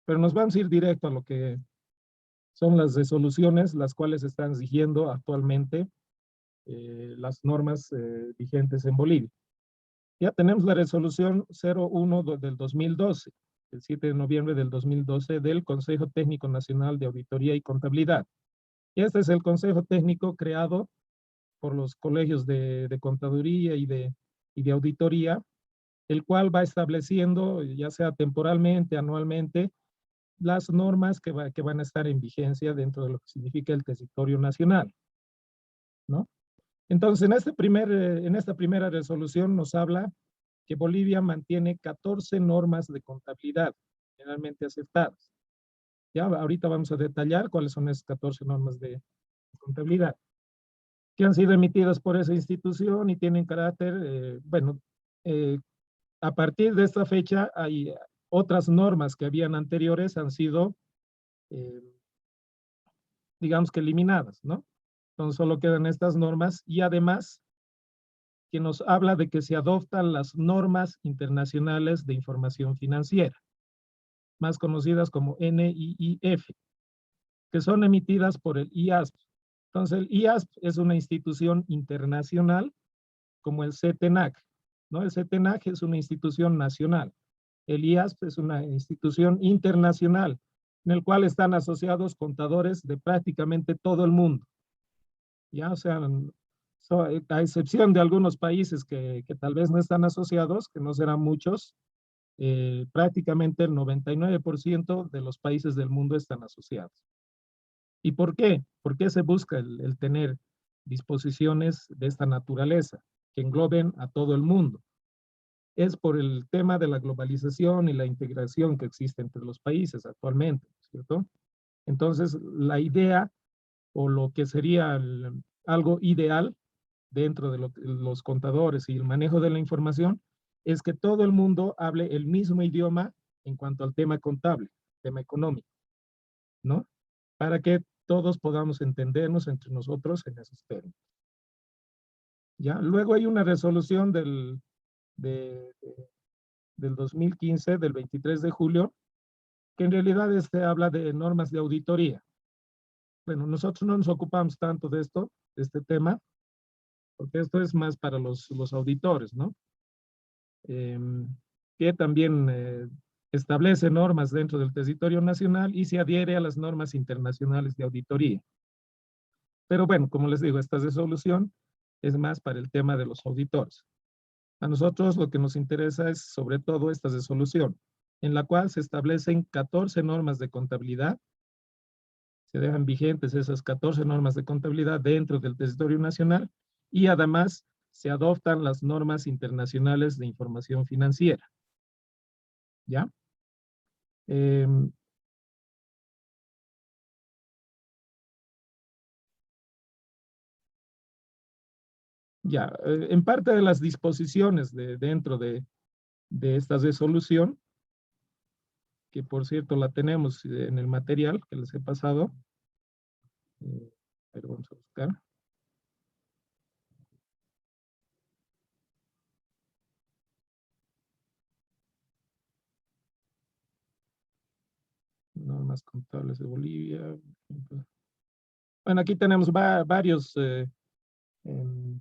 pero nos vamos a ir directo a lo que son las resoluciones, las cuales están rigiendo actualmente las normas vigentes en Bolivia. Ya tenemos la resolución 01 del 2012, el 7 de noviembre del 2012 del Consejo Técnico Nacional de Auditoría y Contabilidad. Y este es el Consejo Técnico creado por los colegios de contaduría y de auditoría, el cual va estableciendo, ya sea temporalmente, anualmente, las normas que van a estar en vigencia dentro de lo que significa el territorio nacional, ¿no? Entonces, en esta primera resolución nos habla que Bolivia mantiene 14 normas de contabilidad generalmente aceptadas. Ya ahorita vamos a detallar cuáles son esas 14 normas de contabilidad que han sido emitidas por esa institución y tienen carácter, a partir de esta fecha hay otras normas que habían anteriores han sido, digamos que eliminadas, ¿no? Entonces solo quedan estas normas y además que nos habla de que se adoptan las normas internacionales de información financiera, más conocidas como NIIF, que son emitidas por el IASP. Entonces el IASP es una institución internacional como el CETENAC, ¿no? El CETENAC es una institución nacional. El IASP es una institución internacional en el cual están asociados contadores de prácticamente todo el mundo. Ya, o sea, a excepción de algunos países que tal vez no están asociados, que no serán muchos, prácticamente el 99% de los países del mundo están asociados. ¿Y por qué? ¿Por qué se busca el tener disposiciones de esta naturaleza que engloben a todo el mundo? Es por el tema de la globalización y la integración que existe entre los países actualmente, ¿cierto? Entonces, la idea o lo que sería algo ideal dentro de los contadores y el manejo de la información es que todo el mundo hable el mismo idioma en cuanto al tema contable, tema económico, ¿no? Para que todos podamos entendernos entre nosotros en esos términos. ¿Ya? Luego hay una resolución del 2015, del 23 de julio, que en realidad habla de normas de auditoría. Bueno, nosotros no nos ocupamos tanto de esto, de este tema, porque esto es más para los auditores, ¿no? Que también establece normas dentro del territorio nacional y se adhiere a las normas internacionales de auditoría. Pero bueno, como les digo, esta resolución es más para el tema de los auditores. A nosotros lo que nos interesa es sobre todo esta resolución, en la cual se establecen 14 normas de contabilidad. Se dejan vigentes esas 14 normas de contabilidad dentro del territorio nacional y además se adoptan las normas internacionales de información financiera. ¿Ya? En parte de las disposiciones dentro de esta resolución, que por cierto la tenemos en el material que les he pasado, pero vamos a buscar. Normas contables de Bolivia. Bueno, aquí tenemos varios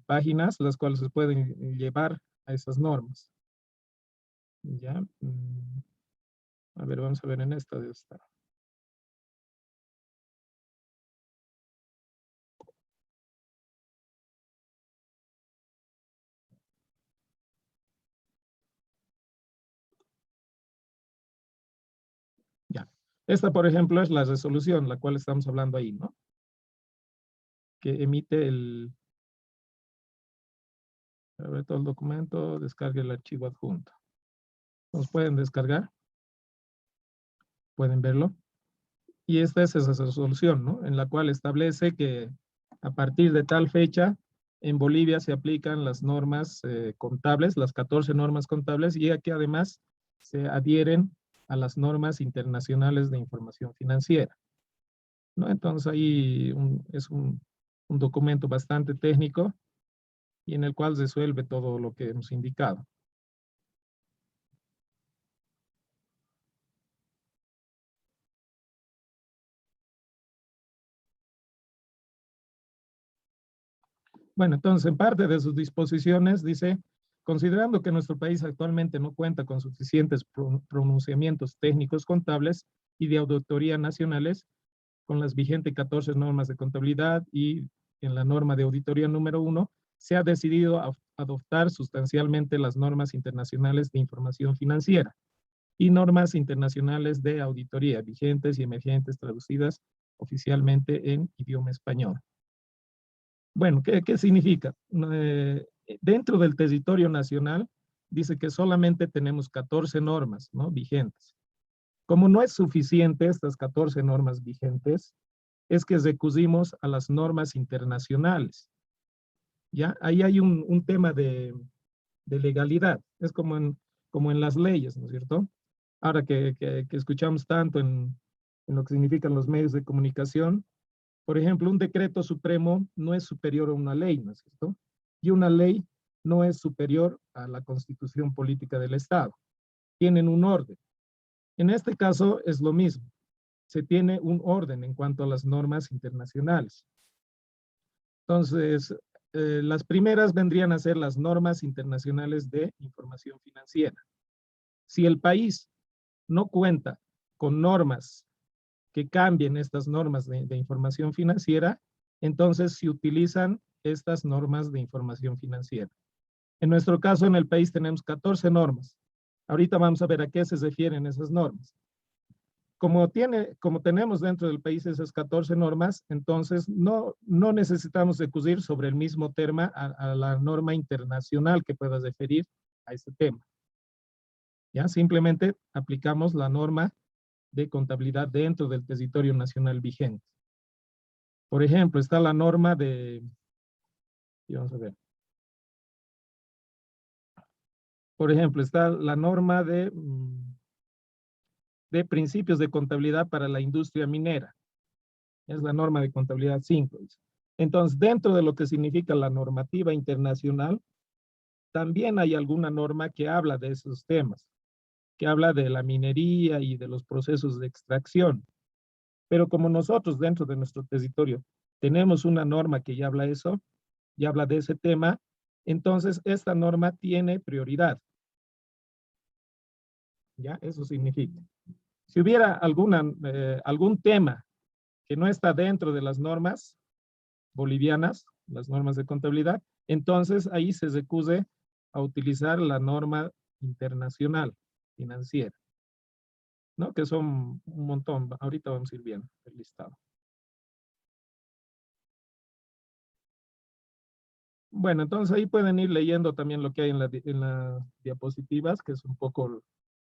páginas, las cuales se pueden llevar a esas normas. Ya. A ver, vamos a ver en esta de esta. Ya. Esta, por ejemplo, es la resolución, la cual estamos hablando ahí, ¿no? Que emite a ver, todo el documento, descargue el archivo adjunto. ¿Nos pueden descargar? ¿Pueden verlo? Y esta es esa resolución, ¿no? En la cual establece que a partir de tal fecha en Bolivia se aplican las normas contables, las 14 normas contables, y aquí además se adhieren a las normas internacionales de información financiera, ¿no? Entonces ahí es un documento bastante técnico y en el cual resuelve todo lo que hemos indicado. Bueno, entonces en parte de sus disposiciones dice, Considerando que nuestro país actualmente no cuenta con suficientes pronunciamientos técnicos contables y de auditoría nacionales, con las vigentes 14 normas de contabilidad y en la norma de auditoría número 1, se ha decidido adoptar sustancialmente las normas internacionales de información financiera y normas internacionales de auditoría vigentes y emergentes traducidas oficialmente en idioma español. Bueno, ¿qué significa? Dentro del territorio nacional dice que solamente tenemos 14 normas, ¿no?, vigentes. Como no es suficiente estas 14 normas vigentes, es que recurrimos a las normas internacionales. ¿Ya? Ahí hay un tema de legalidad. Es como en las leyes, ¿no es cierto? Ahora que escuchamos tanto en lo que significan los medios de comunicación, por ejemplo, un decreto supremo no es superior a una ley, ¿no es cierto? Y una ley no es superior a la constitución política del Estado. Tienen un orden. En este caso es lo mismo. Se tiene un orden en cuanto a las normas internacionales. Entonces, las primeras vendrían a ser las normas internacionales de información financiera. Si el país no cuenta con normas que cambien estas normas de información financiera, entonces se utilizan estas normas de información financiera. En nuestro caso, en el país tenemos 14 normas. Ahorita vamos a ver a qué se refieren esas normas. Como tenemos dentro del país esas 14 normas, entonces no necesitamos recurrir sobre el mismo tema a la norma internacional que pueda referir a este tema. ¿Ya? Simplemente aplicamos la norma de contabilidad dentro del territorio nacional vigente. Por ejemplo, está la norma de, vamos a ver. Por ejemplo, está la norma de principios de contabilidad para la industria minera. Es la norma de contabilidad 5. Entonces, dentro de lo que significa la normativa internacional, también hay alguna norma que habla de esos temas, que habla de la minería y de los procesos de extracción. Pero como nosotros dentro de nuestro territorio tenemos una norma que ya habla eso, ya habla de ese tema, entonces esta norma tiene prioridad. ¿Ya? Eso significa. Si hubiera algún tema que no está dentro de las normas bolivianas, las normas de contabilidad, entonces ahí se recurre a utilizar la norma internacional financiera, ¿no? Que son un montón. Ahorita vamos a ir viendo el listado. Bueno, entonces ahí pueden ir leyendo también lo que hay en las diapositivas, que es un poco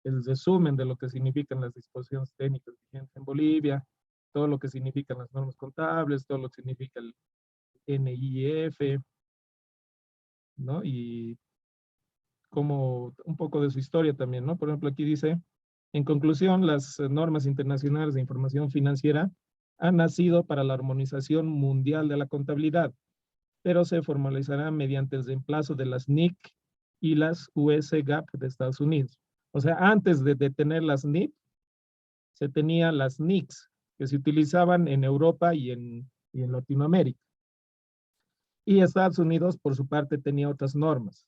el resumen de lo que significan las disposiciones técnicas vigentes en Bolivia, todo lo que significan las normas contables, todo lo que significa el NIF, ¿no? Y como un poco de su historia también, ¿no? Por ejemplo, aquí dice, en conclusión, las normas internacionales de información financiera han nacido para la armonización mundial de la contabilidad, pero se formalizarán mediante el reemplazo de las NIC y las US GAAP de Estados Unidos. O sea, antes de tener las NIC, se tenían las NICs, que se utilizaban en Europa y en Latinoamérica. Y Estados Unidos, por su parte, tenía otras normas.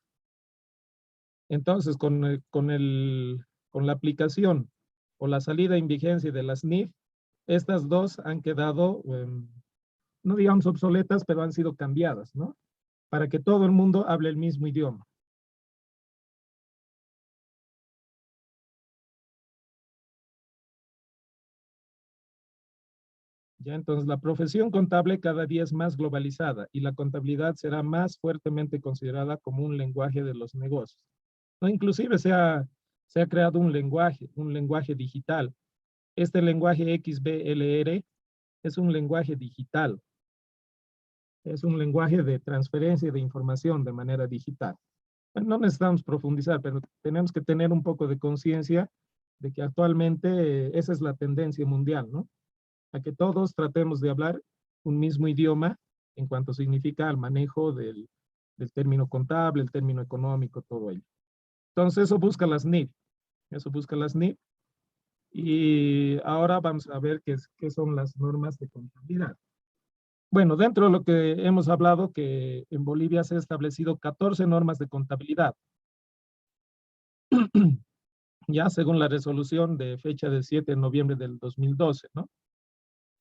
Entonces, con la aplicación o la salida en vigencia de las NIF, estas dos han quedado, no digamos obsoletas, pero han sido cambiadas, ¿no? Para que todo el mundo hable el mismo idioma. Ya, entonces la profesión contable cada día es más globalizada y la contabilidad será más fuertemente considerada como un lenguaje de los negocios. ¿No? Inclusive se ha creado un lenguaje digital. Este lenguaje XBLR es un lenguaje digital. Es un lenguaje de transferencia de información de manera digital. Bueno, no necesitamos profundizar, pero tenemos que tener un poco de conciencia de que actualmente esa es la tendencia mundial, ¿no? A que todos tratemos de hablar un mismo idioma en cuanto significa el manejo del término contable, el término económico, todo ello. Entonces eso busca las NIF. Eso busca las NIF. Y ahora vamos a ver qué son las normas de contabilidad. Bueno, dentro de lo que hemos hablado, que en Bolivia se han establecido 14 normas de contabilidad. Ya según la resolución de fecha del 7 de noviembre del 2012, ¿no?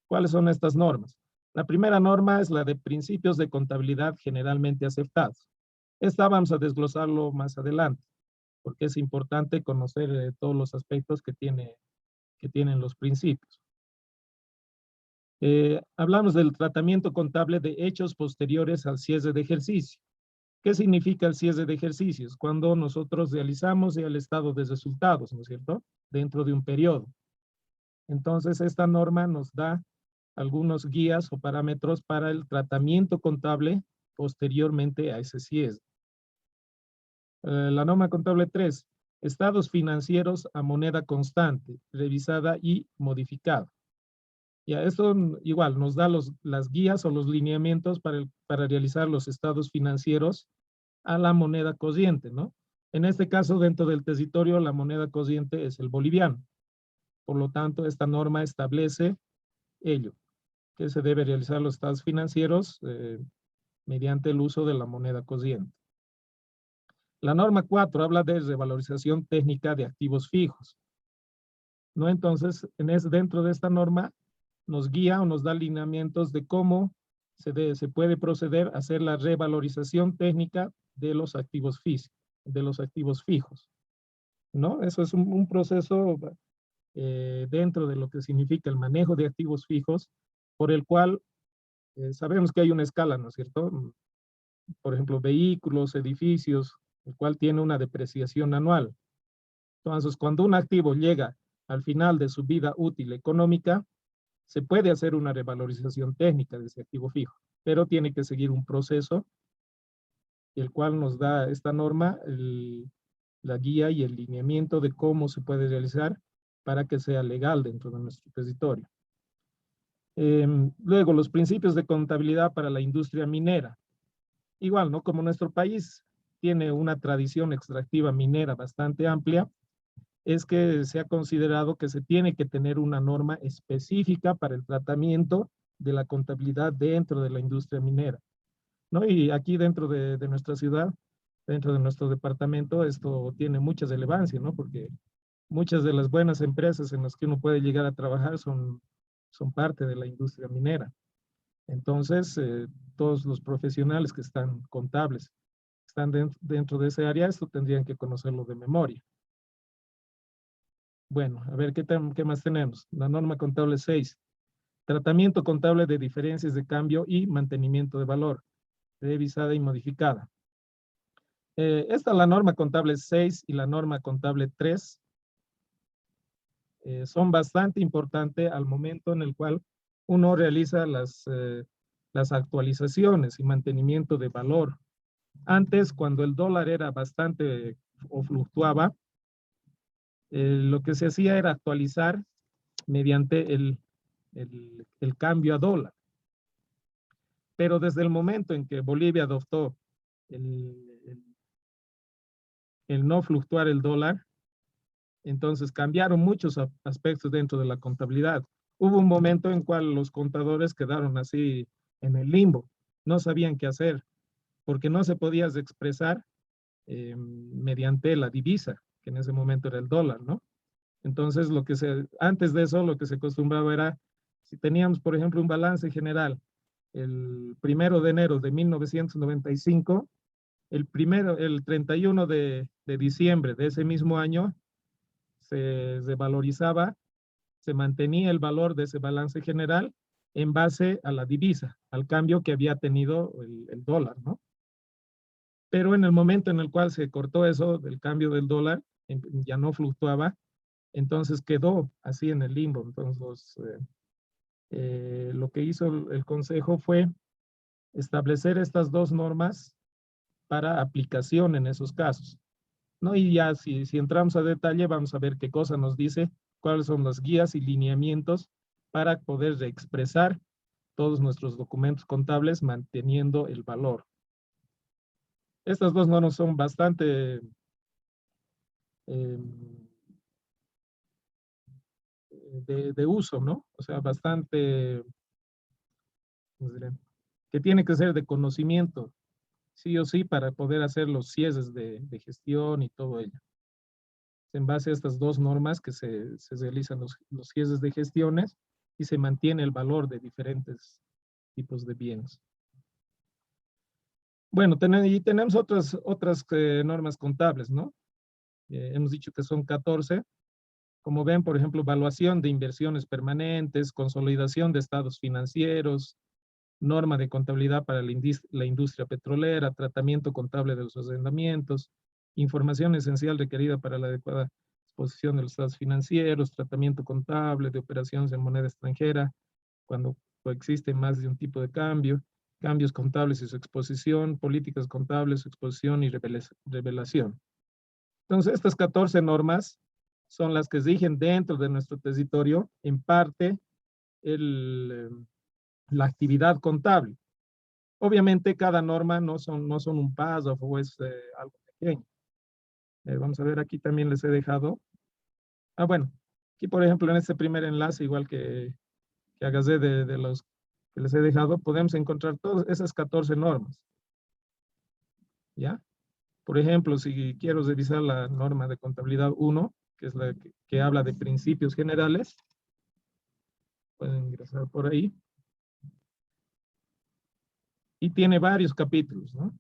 ¿Cuáles son estas normas? La primera norma es la de principios de contabilidad generalmente aceptados. Esta vamos a desglosarlo más adelante, porque es importante conocer todos los aspectos que tienen los principios. Hablamos del tratamiento contable de hechos posteriores al cierre de ejercicio. ¿Qué significa el cierre de ejercicios? Cuando nosotros realizamos el estado de resultados, ¿no es cierto? Dentro de un periodo. Entonces, esta norma nos da algunos guías o parámetros para el tratamiento contable posteriormente a ese cierre. La norma contable 3, estados financieros a moneda constante, revisada y modificada. Ya, esto igual nos da las guías o los lineamientos para realizar los estados financieros a la moneda corriente, ¿no? En este caso, dentro del territorio, la moneda corriente es el boliviano. Por lo tanto, esta norma establece ello, que se debe realizar los estados financieros mediante el uso de la moneda corriente. La norma 4 habla de revalorización técnica de activos fijos, ¿no? Entonces, dentro de esta norma, nos guía o nos da lineamientos de cómo se puede proceder a hacer la revalorización técnica de los activos fijos, ¿no? Eso es un proceso dentro de lo que significa el manejo de activos fijos, por el cual sabemos que hay una escala, ¿no es cierto? Por ejemplo, vehículos, edificios, el cual tiene una depreciación anual. Entonces, cuando un activo llega al final de su vida útil económica, se puede hacer una revalorización técnica de ese activo fijo, pero tiene que seguir un proceso, el cual nos da esta norma, la guía y el lineamiento de cómo se puede realizar para que sea legal dentro de nuestro territorio. Luego, los principios de contabilidad para la industria minera. Igual, ¿no? Como nuestro país tiene una tradición extractiva minera bastante amplia, es que se ha considerado que se tiene que tener una norma específica para el tratamiento de la contabilidad dentro de la industria minera, ¿no? Y aquí dentro de nuestra ciudad, dentro de nuestro departamento, esto tiene mucha relevancia, ¿no? Porque muchas de las buenas empresas en las que uno puede llegar a trabajar son parte de la industria minera. Entonces, todos los profesionales que están contables, están dentro de ese área, esto tendrían que conocerlo de memoria. Bueno, a ver, ¿qué más tenemos? La norma contable 6. Tratamiento contable de diferencias de cambio y mantenimiento de valor, revisada y modificada. Esta es la norma contable 6 y la norma contable 3. Son bastante importantes al momento en el cual uno realiza las actualizaciones y mantenimiento de valor. Antes, cuando el dólar era bastante o fluctuaba, lo que se hacía era actualizar mediante el cambio a dólar. Pero desde el momento en que Bolivia adoptó el no fluctuar el dólar, entonces cambiaron muchos aspectos dentro de la contabilidad. Hubo un momento en cual los contadores quedaron así en el limbo, no sabían qué hacer, porque no se podía expresar mediante la divisa, que en ese momento era el dólar, ¿no? Entonces, antes de eso, lo que se acostumbraba era, si teníamos, por ejemplo, un balance general el 1 de enero de 1995, el 31 de diciembre de ese mismo año, se valorizaba, se mantenía el valor de ese balance general en base a la divisa, al cambio que había tenido el dólar, ¿no? Pero en el momento en el cual se cortó eso del cambio del dólar, ya no fluctuaba, entonces quedó así en el limbo. Entonces, lo que hizo el Consejo fue establecer estas dos normas para aplicación en esos casos, ¿no? Y ya si entramos a detalle, vamos a ver qué cosa nos dice, cuáles son las guías y lineamientos para poder expresar todos nuestros documentos contables manteniendo el valor. Estas dos normas son bastante de uso, ¿no? O sea, bastante que tiene que ser de conocimiento, sí o sí, para poder hacer los cierres de gestión y todo ello. En base a estas dos normas que se realizan los cierres de gestiones y se mantiene el valor de diferentes tipos de bienes. Bueno, y tenemos otras normas contables, ¿no? Hemos dicho que son 14. Como ven, por ejemplo, evaluación de inversiones permanentes, consolidación de estados financieros, norma de contabilidad para la industria petrolera, tratamiento contable de los arrendamientos, información esencial requerida para la adecuada exposición de los estados financieros, tratamiento contable de operaciones en moneda extranjera, cuando coexiste más de un tipo de cambio, cambios contables y su exposición, políticas contables, su exposición y revelación. Entonces, estas 14 normas son las que rigen dentro de nuestro territorio, en parte, la actividad contable. Obviamente, cada norma no son un párrafo o es algo pequeño. Vamos a ver, aquí también les he dejado. Bueno, aquí por ejemplo, en este primer enlace, igual que agarré de los que les he dejado, podemos encontrar todas esas 14 normas. ¿Ya? Por ejemplo, si quiero revisar la norma de contabilidad 1, que es la que habla de principios generales, pueden ingresar por ahí. Y tiene varios capítulos, ¿no?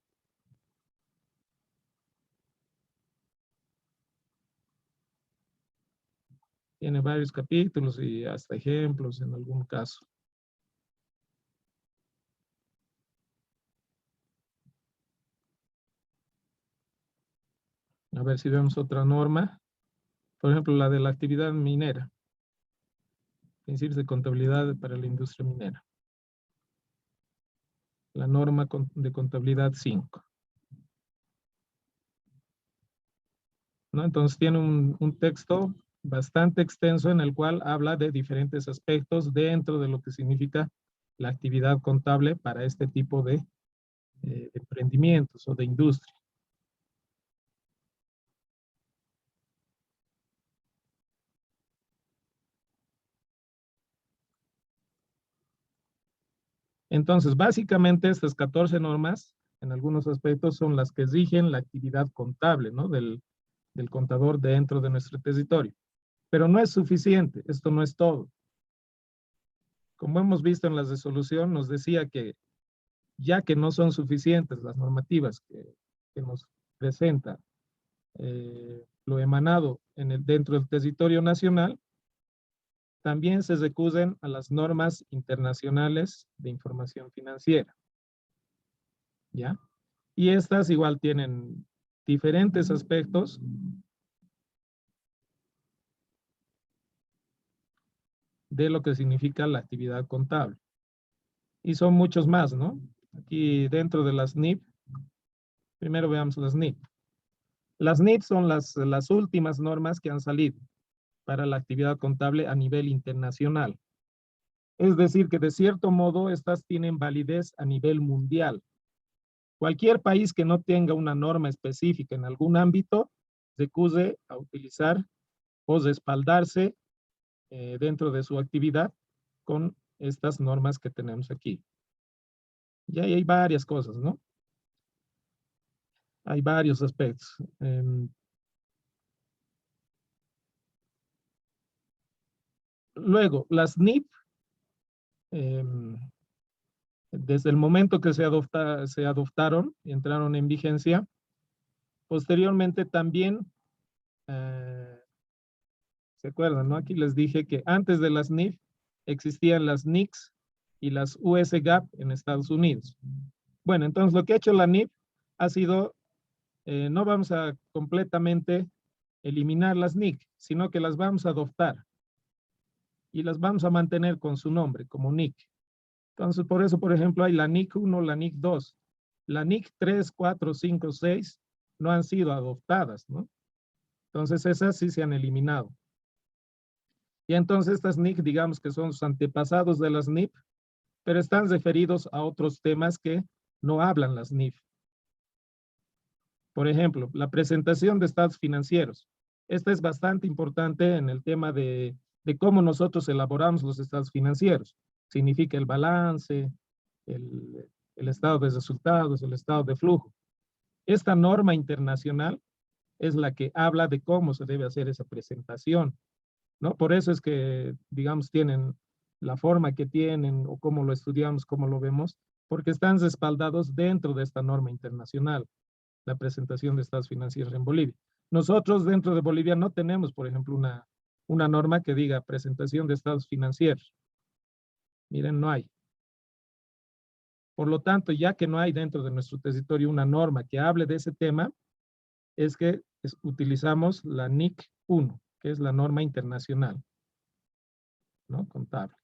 Tiene varios capítulos y hasta ejemplos en algún caso. A ver si vemos otra norma. Por ejemplo, la de la actividad minera. Principios de contabilidad para la industria minera. La norma de contabilidad 5. ¿No? Entonces tiene un texto bastante extenso en el cual habla de diferentes aspectos dentro de lo que significa la actividad contable para este tipo de emprendimientos o de industria. Entonces, básicamente estas 14 normas, en algunos aspectos, son las que rigen la actividad contable, ¿no? del contador dentro de nuestro territorio. Pero no es suficiente, esto no es todo. Como hemos visto en la resolución, nos decía que ya que no son suficientes las normativas que nos presenta lo emanado dentro del territorio nacional, también se recurren a las normas internacionales de información financiera. ¿Ya? Y estas igual tienen diferentes aspectos de lo que significa la actividad contable. Y son muchos más, ¿no? Aquí dentro de las NIP, primero veamos las NIP. Las NIP son las últimas normas que han salido para la actividad contable a nivel internacional. Es decir, que de cierto modo estas tienen validez a nivel mundial. Cualquier país que no tenga una norma específica en algún ámbito recurre a utilizar o respaldarse dentro de su actividad con estas normas que tenemos aquí. Y ahí hay varias cosas, ¿no? Hay varios aspectos. Luego, las NIP, desde el momento que se adoptaron y entraron en vigencia, posteriormente también, ¿se acuerdan, no? Aquí les dije que antes de las NIF existían las NICS y las US-GAAP en Estados Unidos. Bueno, entonces lo que ha hecho la NIF ha sido, no vamos a completamente eliminar las NIC, sino que las vamos a adoptar y las vamos a mantener con su nombre, como NIC. Entonces, por eso, por ejemplo, hay la NIC 1, la NIC 2. La NIC 3, 4, 5, 6 no han sido adoptadas, ¿no? Entonces, esas sí se han eliminado. Y entonces estas NIC, digamos que son sus antepasados de las NIP, pero están referidos a otros temas que no hablan las NIF. Por ejemplo, la presentación de estados financieros. Esta es bastante importante en el tema de cómo nosotros elaboramos los estados financieros. Significa el balance, el estado de resultados, el estado de flujo. Esta norma internacional es la que habla de cómo se debe hacer esa presentación, ¿no? Por eso es que, digamos, tienen la forma que tienen o cómo lo estudiamos, cómo lo vemos, porque están respaldados dentro de esta norma internacional, la presentación de estados financieros en Bolivia. Nosotros dentro de Bolivia no tenemos, por ejemplo, una norma que diga presentación de estados financieros. Miren, no hay. Por lo tanto, ya que no hay dentro de nuestro territorio una norma que hable de ese tema, es que utilizamos la NIC 1, que es la norma internacional, ¿no? Contable.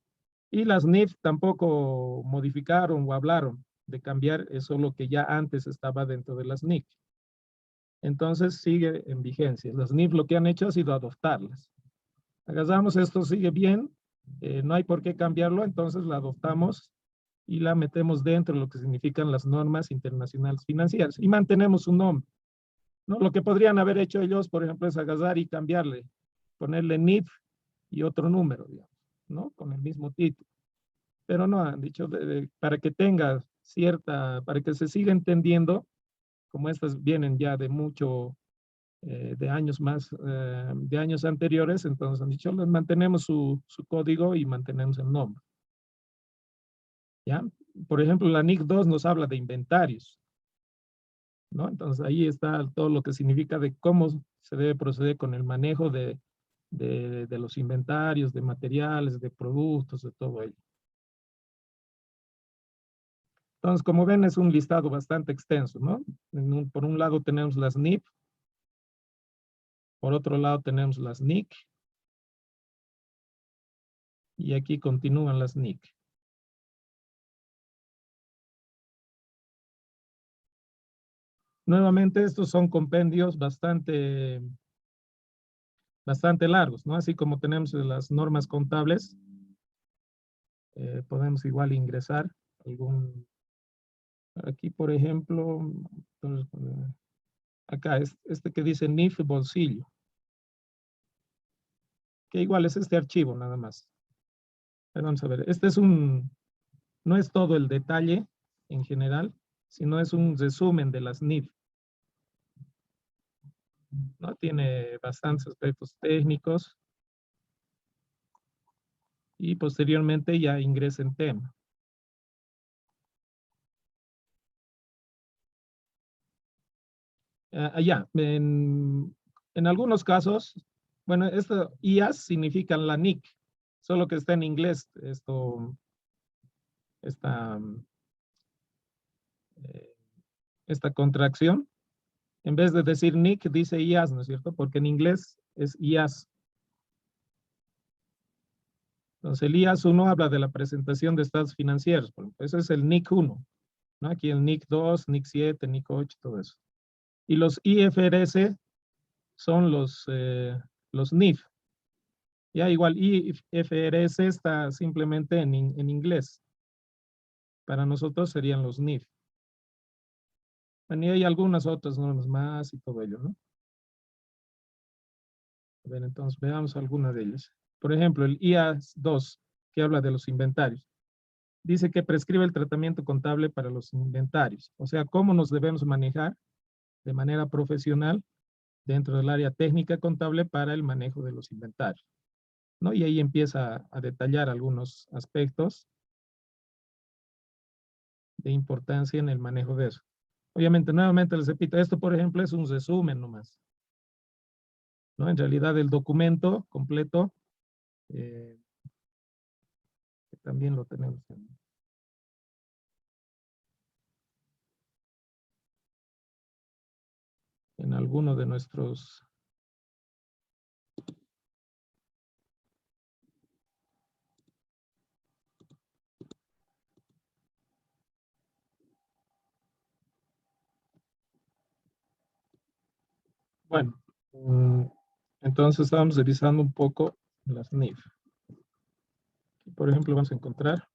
Y las NIF tampoco modificaron o hablaron de cambiar eso lo que ya antes estaba dentro de las NIC. Entonces sigue en vigencia. Las NIF lo que han hecho ha sido adoptarlas. Agarramos esto, sigue bien, no hay por qué cambiarlo, entonces la adoptamos y la metemos dentro de lo que significan las normas internacionales financieras y mantenemos su nombre, ¿no? Lo que podrían haber hecho ellos, por ejemplo, es agarrar y cambiarle, ponerle NIF y otro número, digamos, ¿no? Con el mismo título. Pero no, han dicho para que tenga para que se siga entendiendo, como estas vienen ya de mucho, de años más, de años anteriores, entonces han dicho, les mantenemos su código y mantenemos el nombre. ¿Ya? Por ejemplo, la NIC 2 nos habla de inventarios, ¿no? Entonces ahí está todo lo que significa de cómo se debe proceder con el manejo de los inventarios, de materiales, de productos, de todo ello. Entonces, como ven, es un listado bastante extenso, ¿no? Por un lado tenemos las NIP, por otro lado tenemos las NIC, y aquí continúan las NIC. Nuevamente, estos son compendios bastante largos, ¿no? Así como tenemos las normas contables, podemos igual ingresar aquí, por ejemplo, entonces, acá es este que dice NIF bolsillo, que igual es este archivo nada más. Vamos a ver, no es todo el detalle en general, sino es un resumen de las NIF. ¿No? Tiene bastantes aspectos técnicos y posteriormente ya ingresa en tema. Allá, en algunos casos, bueno, esto IAS significan la NIC, solo que está en inglés, esta contracción. En vez de decir NIC, dice IAS, ¿no es cierto? Porque en inglés es IAS. Entonces, el IAS 1 habla de la presentación de estados financieros. Por ejemplo, ese es el NIC 1, ¿no? Aquí el NIC 2, NIC 7, NIC 8, todo eso. Y los IFRS son los NIF. Ya igual IFRS está simplemente en inglés. Para nosotros serían los NIF. Bueno, y hay algunas otras normas más y todo ello, ¿no? A ver, entonces veamos algunas de ellas. Por ejemplo, el IAS 2, que habla de los inventarios. Dice que prescribe el tratamiento contable para los inventarios. O sea, cómo nos debemos manejar de manera profesional dentro del área técnica contable para el manejo de los inventarios, ¿no? Y ahí empieza a detallar algunos aspectos de importancia en el manejo de eso. Obviamente, nuevamente les repito, esto por ejemplo es un resumen nomás, ¿no? En realidad el documento completo, que también lo tenemos en alguno de nuestros... Bueno, entonces estamos revisando un poco las NIF. Aquí, por ejemplo, vamos a encontrar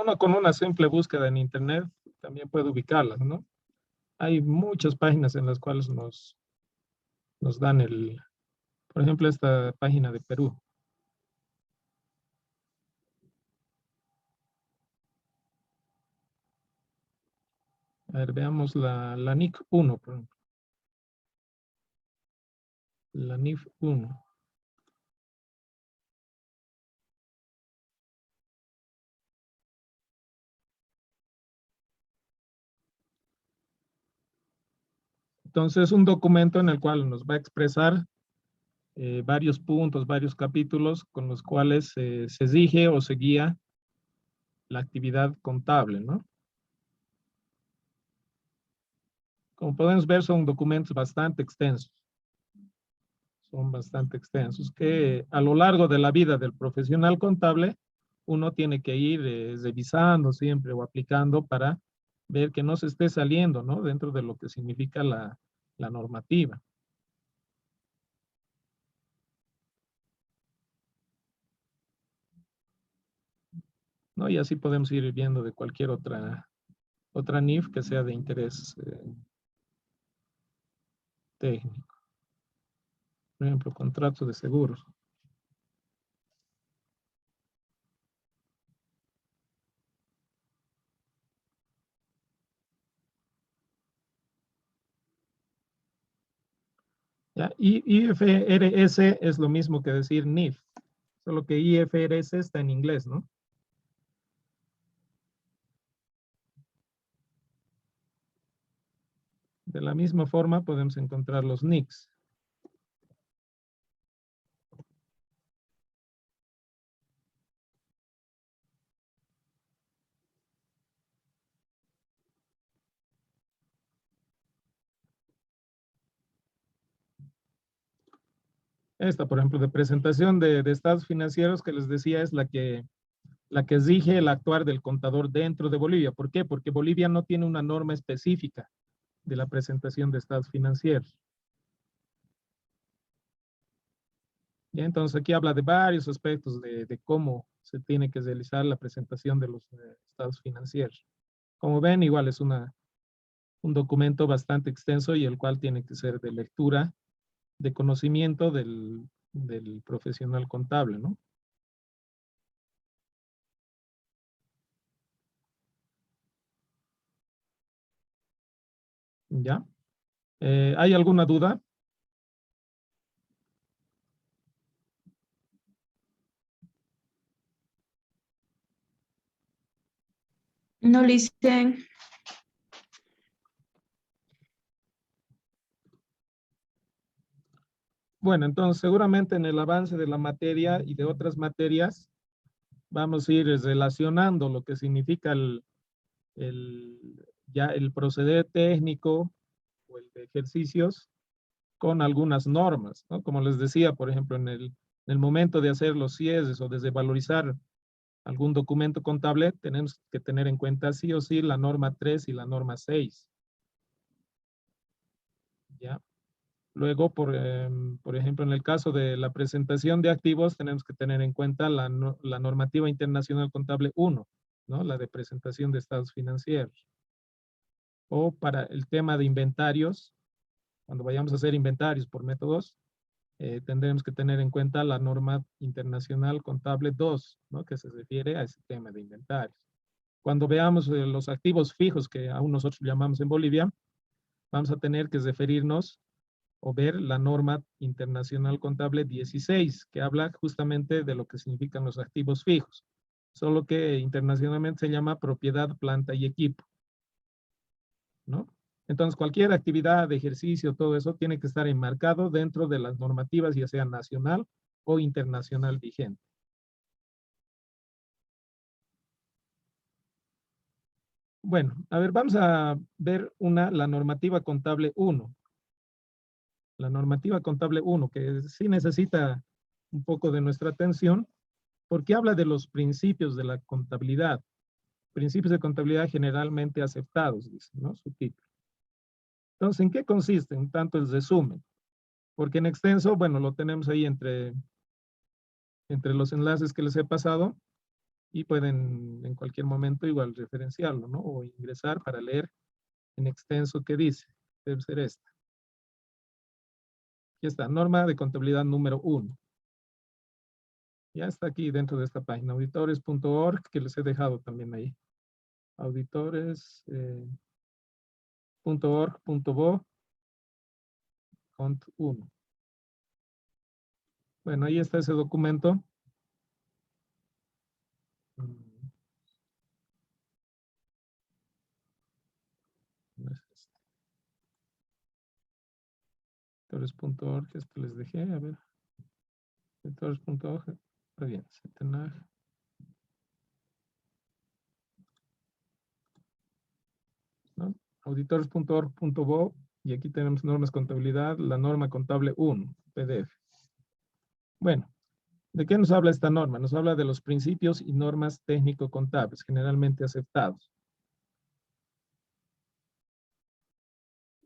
Uno con una simple búsqueda en internet también puede ubicarlas, ¿no? Hay muchas páginas en las cuales nos dan por ejemplo, esta página de Perú. A ver, veamos la NIC 1, por ejemplo. La NIF 1. Entonces, un documento en el cual nos va a expresar varios puntos, varios capítulos con los cuales se exige o se guía la actividad contable, ¿no? Como podemos ver, son documentos bastante extensos. Son bastante extensos que a lo largo de la vida del profesional contable, uno tiene que ir revisando siempre o aplicando para ver que no se esté saliendo, ¿no? Dentro de lo que significa la normativa. ¿No? Y así podemos ir viendo de cualquier otra NIF que sea de interés técnico. Por ejemplo, contrato de seguros. ¿Ya? Y IFRS es lo mismo que decir NIF, solo que IFRS está en inglés, ¿no? De la misma forma podemos encontrar los NICs. Esta, por ejemplo, de presentación de estados financieros que les decía es la que exige el actuar del contador dentro de Bolivia. ¿Por qué? Porque Bolivia no tiene una norma específica de la presentación de estados financieros. Y entonces aquí habla de varios aspectos de cómo se tiene que realizar la presentación de los estados financieros. Como ven, igual es un documento bastante extenso y el cual tiene que ser de lectura, de conocimiento del profesional contable, ¿no? ¿Ya? ¿Hay alguna duda? No, Licen. Bueno, entonces seguramente en el avance de la materia y de otras materias vamos a ir relacionando lo que significa ya el proceder técnico o el de ejercicios con algunas normas, ¿no? Como les decía, por ejemplo, en el momento de hacer los cierres o de valorizar algún documento contable, tenemos que tener en cuenta sí o sí la norma 3 y la norma 6. ¿Ya? Luego, por ejemplo, en el caso de la presentación de activos, tenemos que tener en cuenta la normativa internacional contable 1, ¿no? La de presentación de estados financieros. O para el tema de inventarios, cuando vayamos a hacer inventarios por métodos, tendremos que tener en cuenta la norma internacional contable 2, ¿no? Que se refiere a ese tema de inventarios. Cuando veamos los activos fijos que aún nosotros llamamos en Bolivia, vamos a tener que referirnos o ver la norma internacional contable 16, que habla justamente de lo que significan los activos fijos, solo que internacionalmente se llama propiedad, planta y equipo, ¿no? Entonces, cualquier actividad de ejercicio, todo eso tiene que estar enmarcado dentro de las normativas, ya sea nacional o internacional vigente. Bueno, a ver, vamos a ver la normativa contable 1. La normativa contable 1, que sí necesita un poco de nuestra atención, porque habla de los principios de la contabilidad. Principios de contabilidad generalmente aceptados, dice, ¿no? Su título. Entonces, ¿en qué consiste? Un tanto el resumen. Porque en extenso, bueno, lo tenemos ahí entre los enlaces que les he pasado. y pueden en cualquier momento igual referenciarlo, ¿no? O ingresar para leer en extenso qué dice. Debe ser esta. Aquí está, norma de contabilidad número 1. Ya está aquí dentro de esta página, auditores.org, que les he dejado también ahí. Auditores.org.bo, cont 1. Bueno, ahí está ese documento. No es este. Auditores.org, este les dejé, a ver. Auditores.org, está bien, Setenag. ¿No? Auditores.org.bo, y aquí tenemos normas contabilidad, la norma contable 1, PDF. Bueno, ¿de qué nos habla esta norma? Nos habla de los principios y normas técnico-contables generalmente aceptados.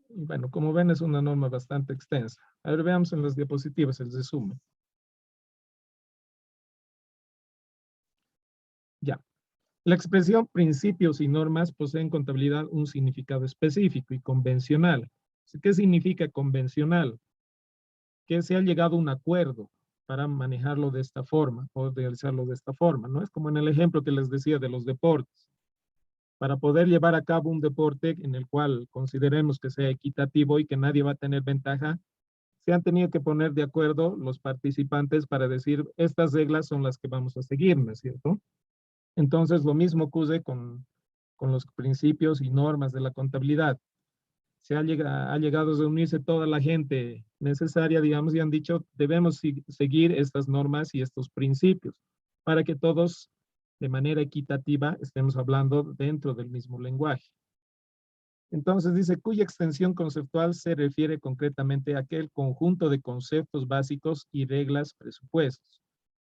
Y bueno, como ven, es una norma bastante extensa. A ver, veamos en las diapositivas el resumen. Ya. La expresión principios y normas posee en contabilidad un significado específico y convencional. ¿Qué significa convencional? Que se ha llegado a un acuerdo para manejarlo de esta forma o realizarlo de esta forma, ¿no? Es como en el ejemplo que les decía de los deportes. Para poder llevar a cabo un deporte en el cual consideremos que sea equitativo y que nadie va a tener ventaja, se han tenido que poner de acuerdo los participantes para decir, estas reglas son las que vamos a seguir, ¿no es cierto? Entonces, lo mismo ocurre con los principios y normas de la contabilidad. Ha llegado a reunirse toda la gente necesaria, digamos, y han dicho, debemos seguir estas normas y estos principios para que todos, de manera equitativa, estemos hablando dentro del mismo lenguaje. Entonces dice, cuya extensión conceptual se refiere concretamente a aquel conjunto de conceptos básicos y reglas presupuestos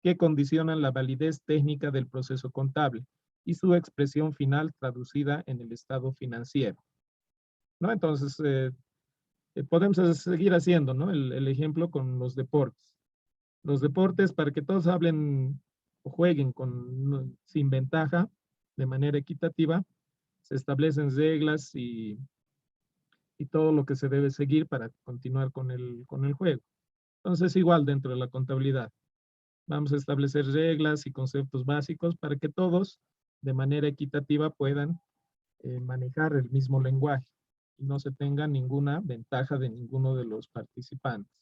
que condicionan la validez técnica del proceso contable y su expresión final traducida en el estado financiero, ¿no? Entonces, podemos seguir haciendo, ¿no? El ejemplo con los deportes. Los deportes, para que todos hablen o jueguen sin ventaja, de manera equitativa, se establecen reglas y todo lo que se debe seguir para continuar con el juego. Entonces, igual dentro de la contabilidad. Vamos a establecer reglas y conceptos básicos para que todos, de manera equitativa, puedan manejar el mismo lenguaje y no se tenga ninguna ventaja de ninguno de los participantes.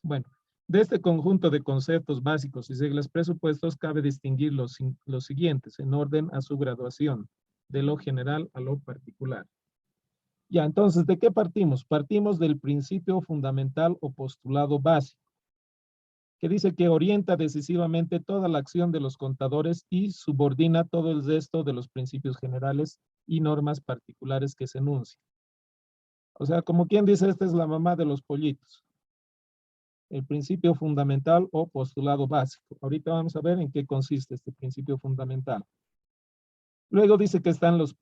Bueno, de este conjunto de conceptos básicos y reglas presupuestos cabe distinguir los siguientes en orden a su graduación, de lo general a lo particular. Ya, entonces, ¿de qué partimos? Partimos del principio fundamental o postulado básico, que dice que orienta decisivamente toda la acción de los contadores y subordina todo el resto de los principios generales y normas particulares que se enuncian. O sea, como quien dice, esta es la mamá de los pollitos. El principio fundamental o postulado básico. Ahorita vamos a ver en qué consiste este principio fundamental. Luego dice que están los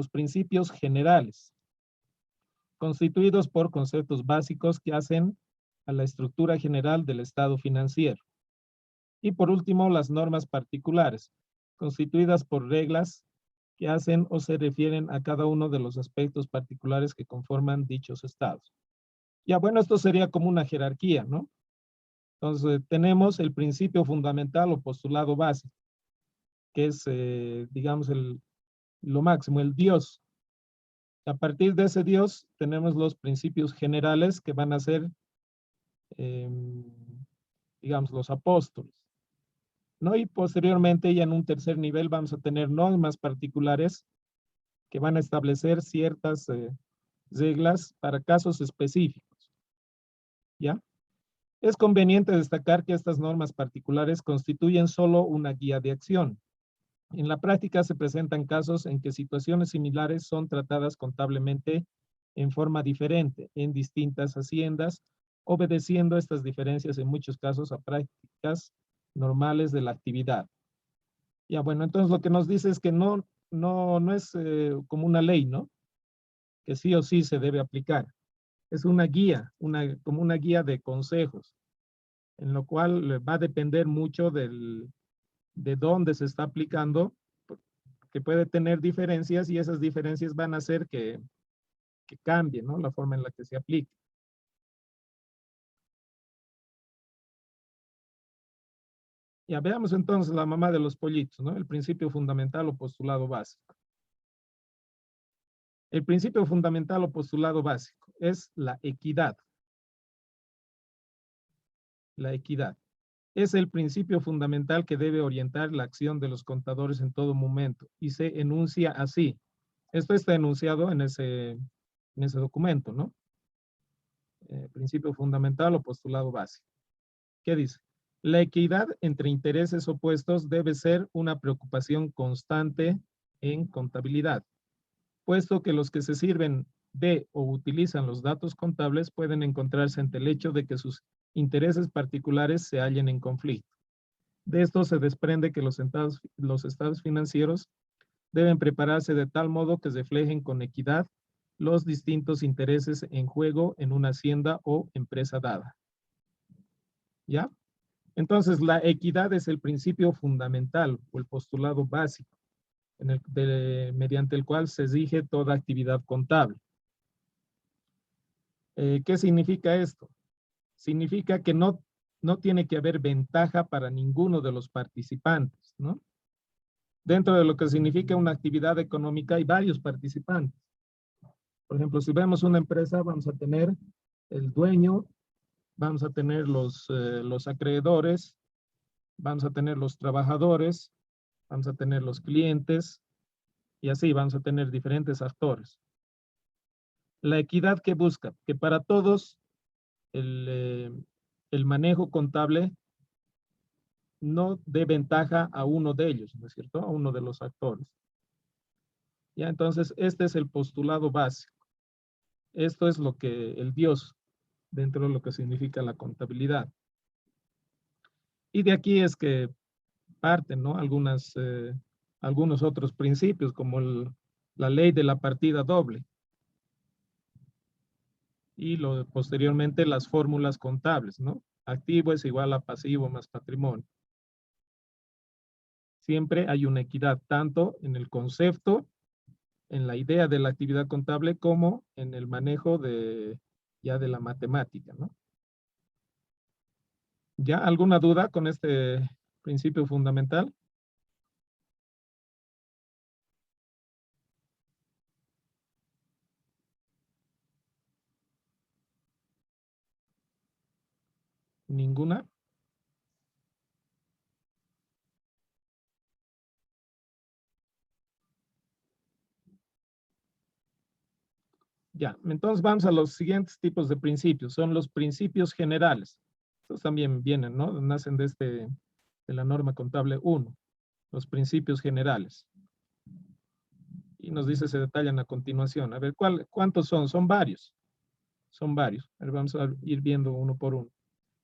principios generales, constituidos por conceptos básicos que hacen a la estructura general del estado financiero. Y por último, las normas particulares, constituidas por reglas que hacen o se refieren a cada uno de los aspectos particulares que conforman dichos estados. Ya, bueno, esto sería como una jerarquía, ¿no? Entonces, tenemos el principio fundamental o postulado básico, que es, digamos, lo máximo, el Dios. A partir de ese Dios, tenemos los principios generales que van a ser, digamos, los apóstoles, ¿no? Y posteriormente, ya en un tercer nivel, vamos a tener normas particulares que van a establecer ciertas reglas para casos específicos, ¿ya? Es conveniente destacar que estas normas particulares constituyen solo una guía de acción. En la práctica se presentan casos en que situaciones similares son tratadas contablemente en forma diferente en distintas haciendas, obedeciendo estas diferencias en muchos casos a prácticas normales de la actividad. Ya, bueno, entonces lo que nos dice es que no es como una ley, ¿no? Que sí o sí se debe aplicar. Es una guía, como una guía de consejos, en lo cual va a depender mucho del de dónde se está aplicando, que puede tener diferencias y esas diferencias van a hacer que cambie, ¿no? La forma en la que se aplique. Ya veamos entonces la mamá de los pollitos, ¿no? El principio fundamental o postulado básico. El principio fundamental o postulado básico es la equidad. La equidad. Es el principio fundamental que debe orientar la acción de los contadores en todo momento y se enuncia así. Esto está enunciado en ese documento, ¿no? Principio fundamental o postulado básico. ¿Qué dice? La equidad entre intereses opuestos debe ser una preocupación constante en contabilidad, puesto que los que se sirven de o utilizan los datos contables pueden encontrarse ante el hecho de que sus intereses particulares se hallen en conflicto. De esto se desprende que los estados financieros deben prepararse de tal modo que reflejen con equidad los distintos intereses en juego en una hacienda o empresa dada. ¿Ya? Entonces, la equidad es el principio fundamental o el postulado básico mediante el cual se rige toda actividad contable. ¿Qué significa esto? Significa que no tiene que haber ventaja para ninguno de los participantes, ¿no? Dentro de lo que significa una actividad económica hay varios participantes. Por ejemplo, si vemos una empresa, vamos a tener el dueño, vamos a tener los acreedores, vamos a tener los trabajadores, vamos a tener los clientes, y así vamos a tener diferentes actores. La equidad que busca, que para todos el manejo contable no dé ventaja a uno de ellos, ¿no es cierto? A uno de los actores. Ya, entonces, este es el postulado básico. Esto es lo que el Dios, dentro de lo que significa la contabilidad. Y de aquí es que parten, ¿no? Algunos otros principios, como la ley de la partida doble. Y posteriormente las fórmulas contables, ¿no? Activo es igual a pasivo más patrimonio. Siempre hay una equidad, tanto en el concepto, en la idea de la actividad contable, como en el manejo ya de la matemática, ¿no? ¿Ya alguna duda con este principio fundamental? ¿Ninguna? Ya, entonces vamos a los siguientes tipos de principios. Son los principios generales. Estos también vienen, ¿no? Nacen de la norma contable 1. Los principios generales. Y nos dice, se detallan a continuación. A ver, ¿cuántos son? Son varios. Son varios. A ver, vamos a ir viendo uno por uno.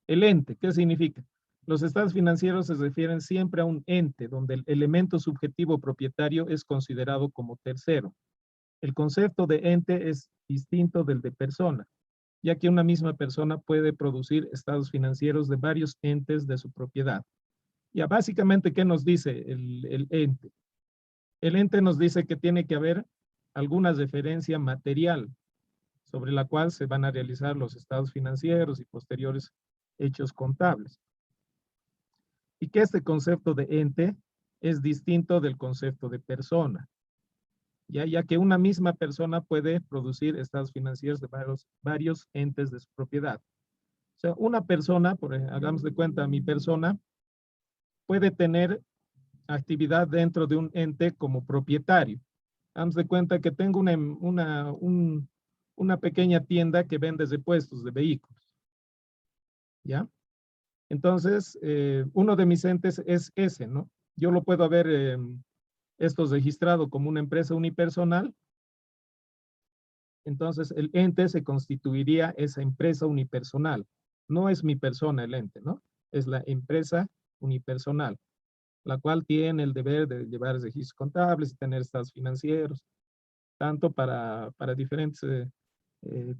El ente, ¿qué significa? Los estados financieros se refieren siempre a un ente donde el elemento subjetivo propietario es considerado como tercero. El concepto de ente es distinto del de persona, ya que una misma persona puede producir estados financieros de varios entes de su propiedad. Ya básicamente, ¿qué nos dice el ente? El ente nos dice que tiene que haber alguna referencia material sobre la cual se van a realizar los estados financieros y posteriores hechos contables. Y que este concepto de ente es distinto del concepto de persona, ya que una misma persona puede producir estados financieros de varios entes de su propiedad. O sea, una persona, hagamos de cuenta, mi persona puede tener actividad dentro de un ente como propietario. Hagamos de cuenta que tengo una pequeña tienda que vende repuestos de vehículos. ¿Ya? Entonces, uno de mis entes es ese, ¿no? Yo lo puedo haber esto registrado como una empresa unipersonal. Entonces, el ente se constituiría esa empresa unipersonal. No es mi persona el ente, ¿no? Es la empresa unipersonal, la cual tiene el deber de llevar registros contables y tener estados financieros, tanto para diferentes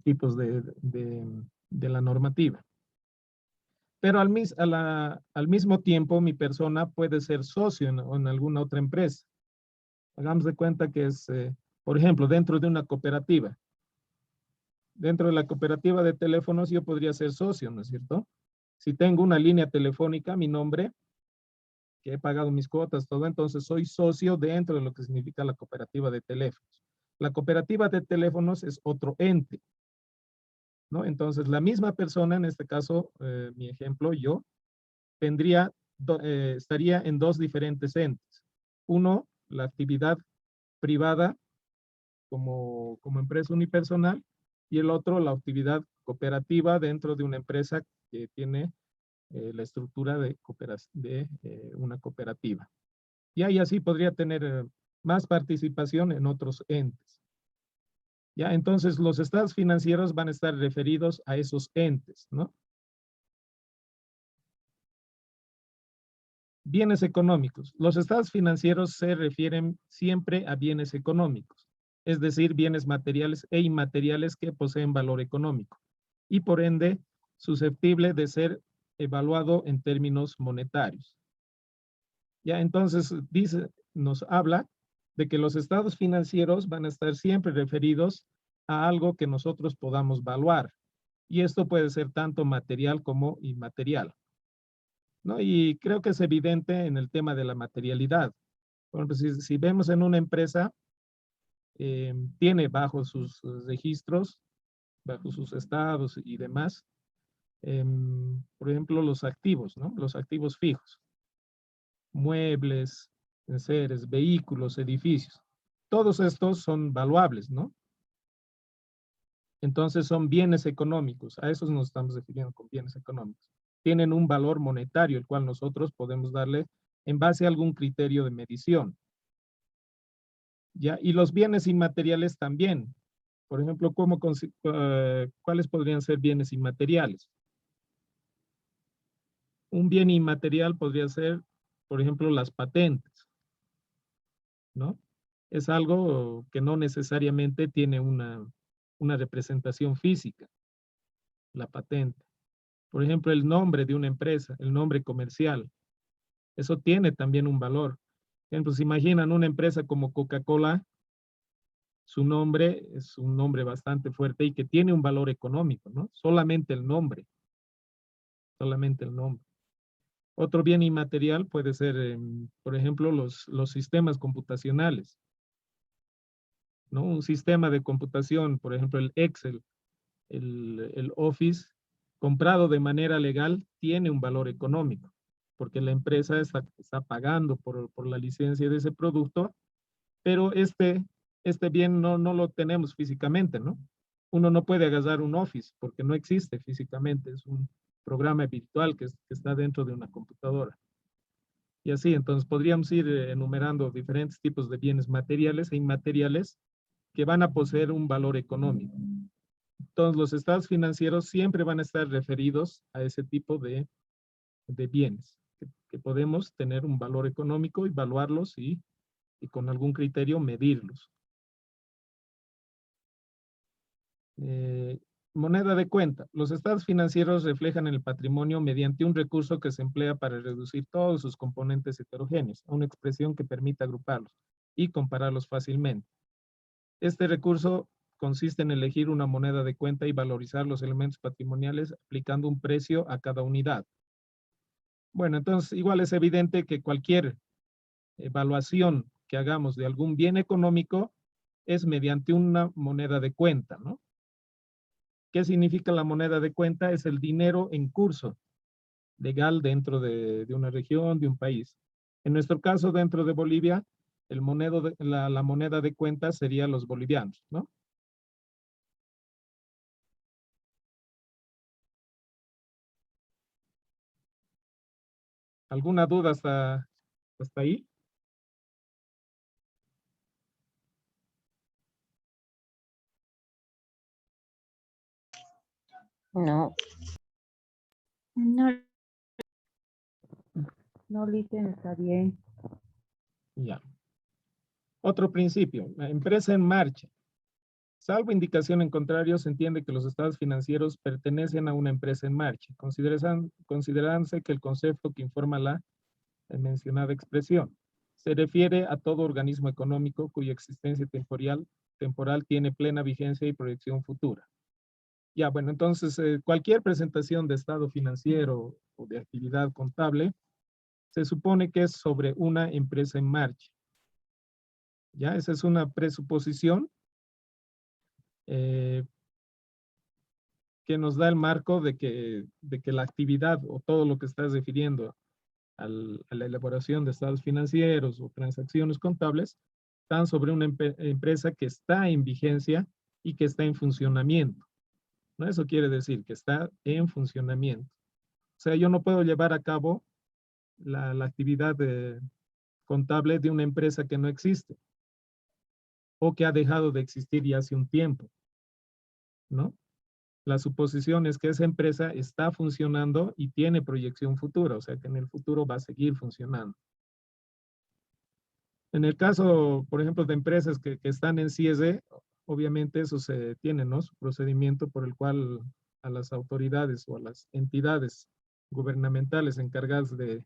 tipos de la normativa. Pero al mismo tiempo mi persona puede ser socio en alguna otra empresa. Hagamos de cuenta que es, por ejemplo, dentro de una cooperativa. Dentro de la cooperativa de teléfonos yo podría ser socio, ¿no es cierto? Si tengo una línea telefónica, mi nombre, que he pagado mis cuotas, todo, entonces soy socio dentro de lo que significa la cooperativa de teléfonos. La cooperativa de teléfonos es otro ente, ¿no? Entonces la misma persona, en este caso, mi ejemplo, yo, estaría en dos diferentes entes. Uno, la actividad privada como empresa unipersonal, y el otro, la actividad cooperativa dentro de una empresa que tiene la estructura de una cooperativa. Y ahí así podría tener más participación en otros entes. Ya, entonces los estados financieros van a estar referidos a esos entes, ¿no? Bienes económicos. Los estados financieros se refieren siempre a bienes económicos, es decir, bienes materiales e inmateriales que poseen valor económico y por ende susceptible de ser evaluado en términos monetarios. Ya, entonces nos habla de que los estados financieros van a estar siempre referidos a algo que nosotros podamos evaluar. Y esto puede ser tanto material como inmaterial, ¿no? Y creo que es evidente en el tema de la materialidad. Por ejemplo, si vemos en una empresa, tiene bajo sus registros, bajo sus estados y demás, por ejemplo, los activos, ¿no? Los activos fijos. Muebles, enseres, vehículos, edificios. Todos estos son valuables, ¿no? Entonces son bienes económicos. A esos nos estamos refiriendo con bienes económicos. Tienen un valor monetario, el cual nosotros podemos darle en base a algún criterio de medición. ¿Ya? Y los bienes inmateriales también. Por ejemplo, ¿cuáles podrían ser bienes inmateriales? Un bien inmaterial podría ser, por ejemplo, las patentes, ¿no? Es algo que no necesariamente tiene una representación física, la patente. Por ejemplo, el nombre de una empresa, el nombre comercial, eso tiene también un valor. Por ejemplo, se imaginan una empresa como Coca-Cola, su nombre es un nombre bastante fuerte y que tiene un valor económico, ¿no? Solamente el nombre, solamente el nombre. Otro bien inmaterial puede ser, por ejemplo, los sistemas computacionales, ¿no? Un sistema de computación, por ejemplo, el Excel, el Office, comprado de manera legal, tiene un valor económico, porque la empresa está pagando por la licencia de ese producto, pero este bien no lo tenemos físicamente, ¿no? Uno no puede agarrar un Office porque no existe físicamente, es un programa virtual que está dentro de una computadora. Y así, entonces podríamos ir enumerando diferentes tipos de bienes materiales e inmateriales que van a poseer un valor económico. Entonces, los estados financieros siempre van a estar referidos a ese tipo de bienes, que podemos tener un valor económico, evaluarlos y con algún criterio medirlos. Moneda de cuenta. Los estados financieros reflejan el patrimonio mediante un recurso que se emplea para reducir todos sus componentes heterogéneos, a una expresión que permita agruparlos y compararlos fácilmente. Este recurso consiste en elegir una moneda de cuenta y valorizar los elementos patrimoniales aplicando un precio a cada unidad. Bueno, entonces igual es evidente que cualquier evaluación que hagamos de algún bien económico es mediante una moneda de cuenta, ¿no? ¿Qué significa la moneda de cuenta? Es el dinero en curso legal dentro de una región, de un país. En nuestro caso, dentro de Bolivia, la moneda de cuenta sería los bolivianos, ¿no? ¿Alguna duda hasta ahí? No. No, No, Licen, está bien. Ya. Otro principio, la empresa en marcha. Salvo indicación en contrario, se entiende que los estados financieros pertenecen a una empresa en marcha, considerándose que el concepto que informa la mencionada expresión se refiere a todo organismo económico cuya existencia temporal tiene plena vigencia y proyección futura. Ya, bueno, entonces cualquier presentación de estado financiero o de actividad contable se supone que es sobre una empresa en marcha. Ya, esa es una presuposición que nos da el marco de que la actividad o todo lo que estás refiriendo a la elaboración de estados financieros o transacciones contables están sobre una empresa que está en vigencia y que está en funcionamiento. ¿No? Eso quiere decir que está en funcionamiento. O sea, yo no puedo llevar a cabo la actividad contable de una empresa que no existe o que ha dejado de existir ya hace un tiempo, ¿no? La suposición es que esa empresa está funcionando y tiene proyección futura, o sea que en el futuro va a seguir funcionando. En el caso, por ejemplo, de empresas que están en cierre, obviamente eso se tiene, ¿no? Su procedimiento por el cual a las autoridades o a las entidades gubernamentales encargadas de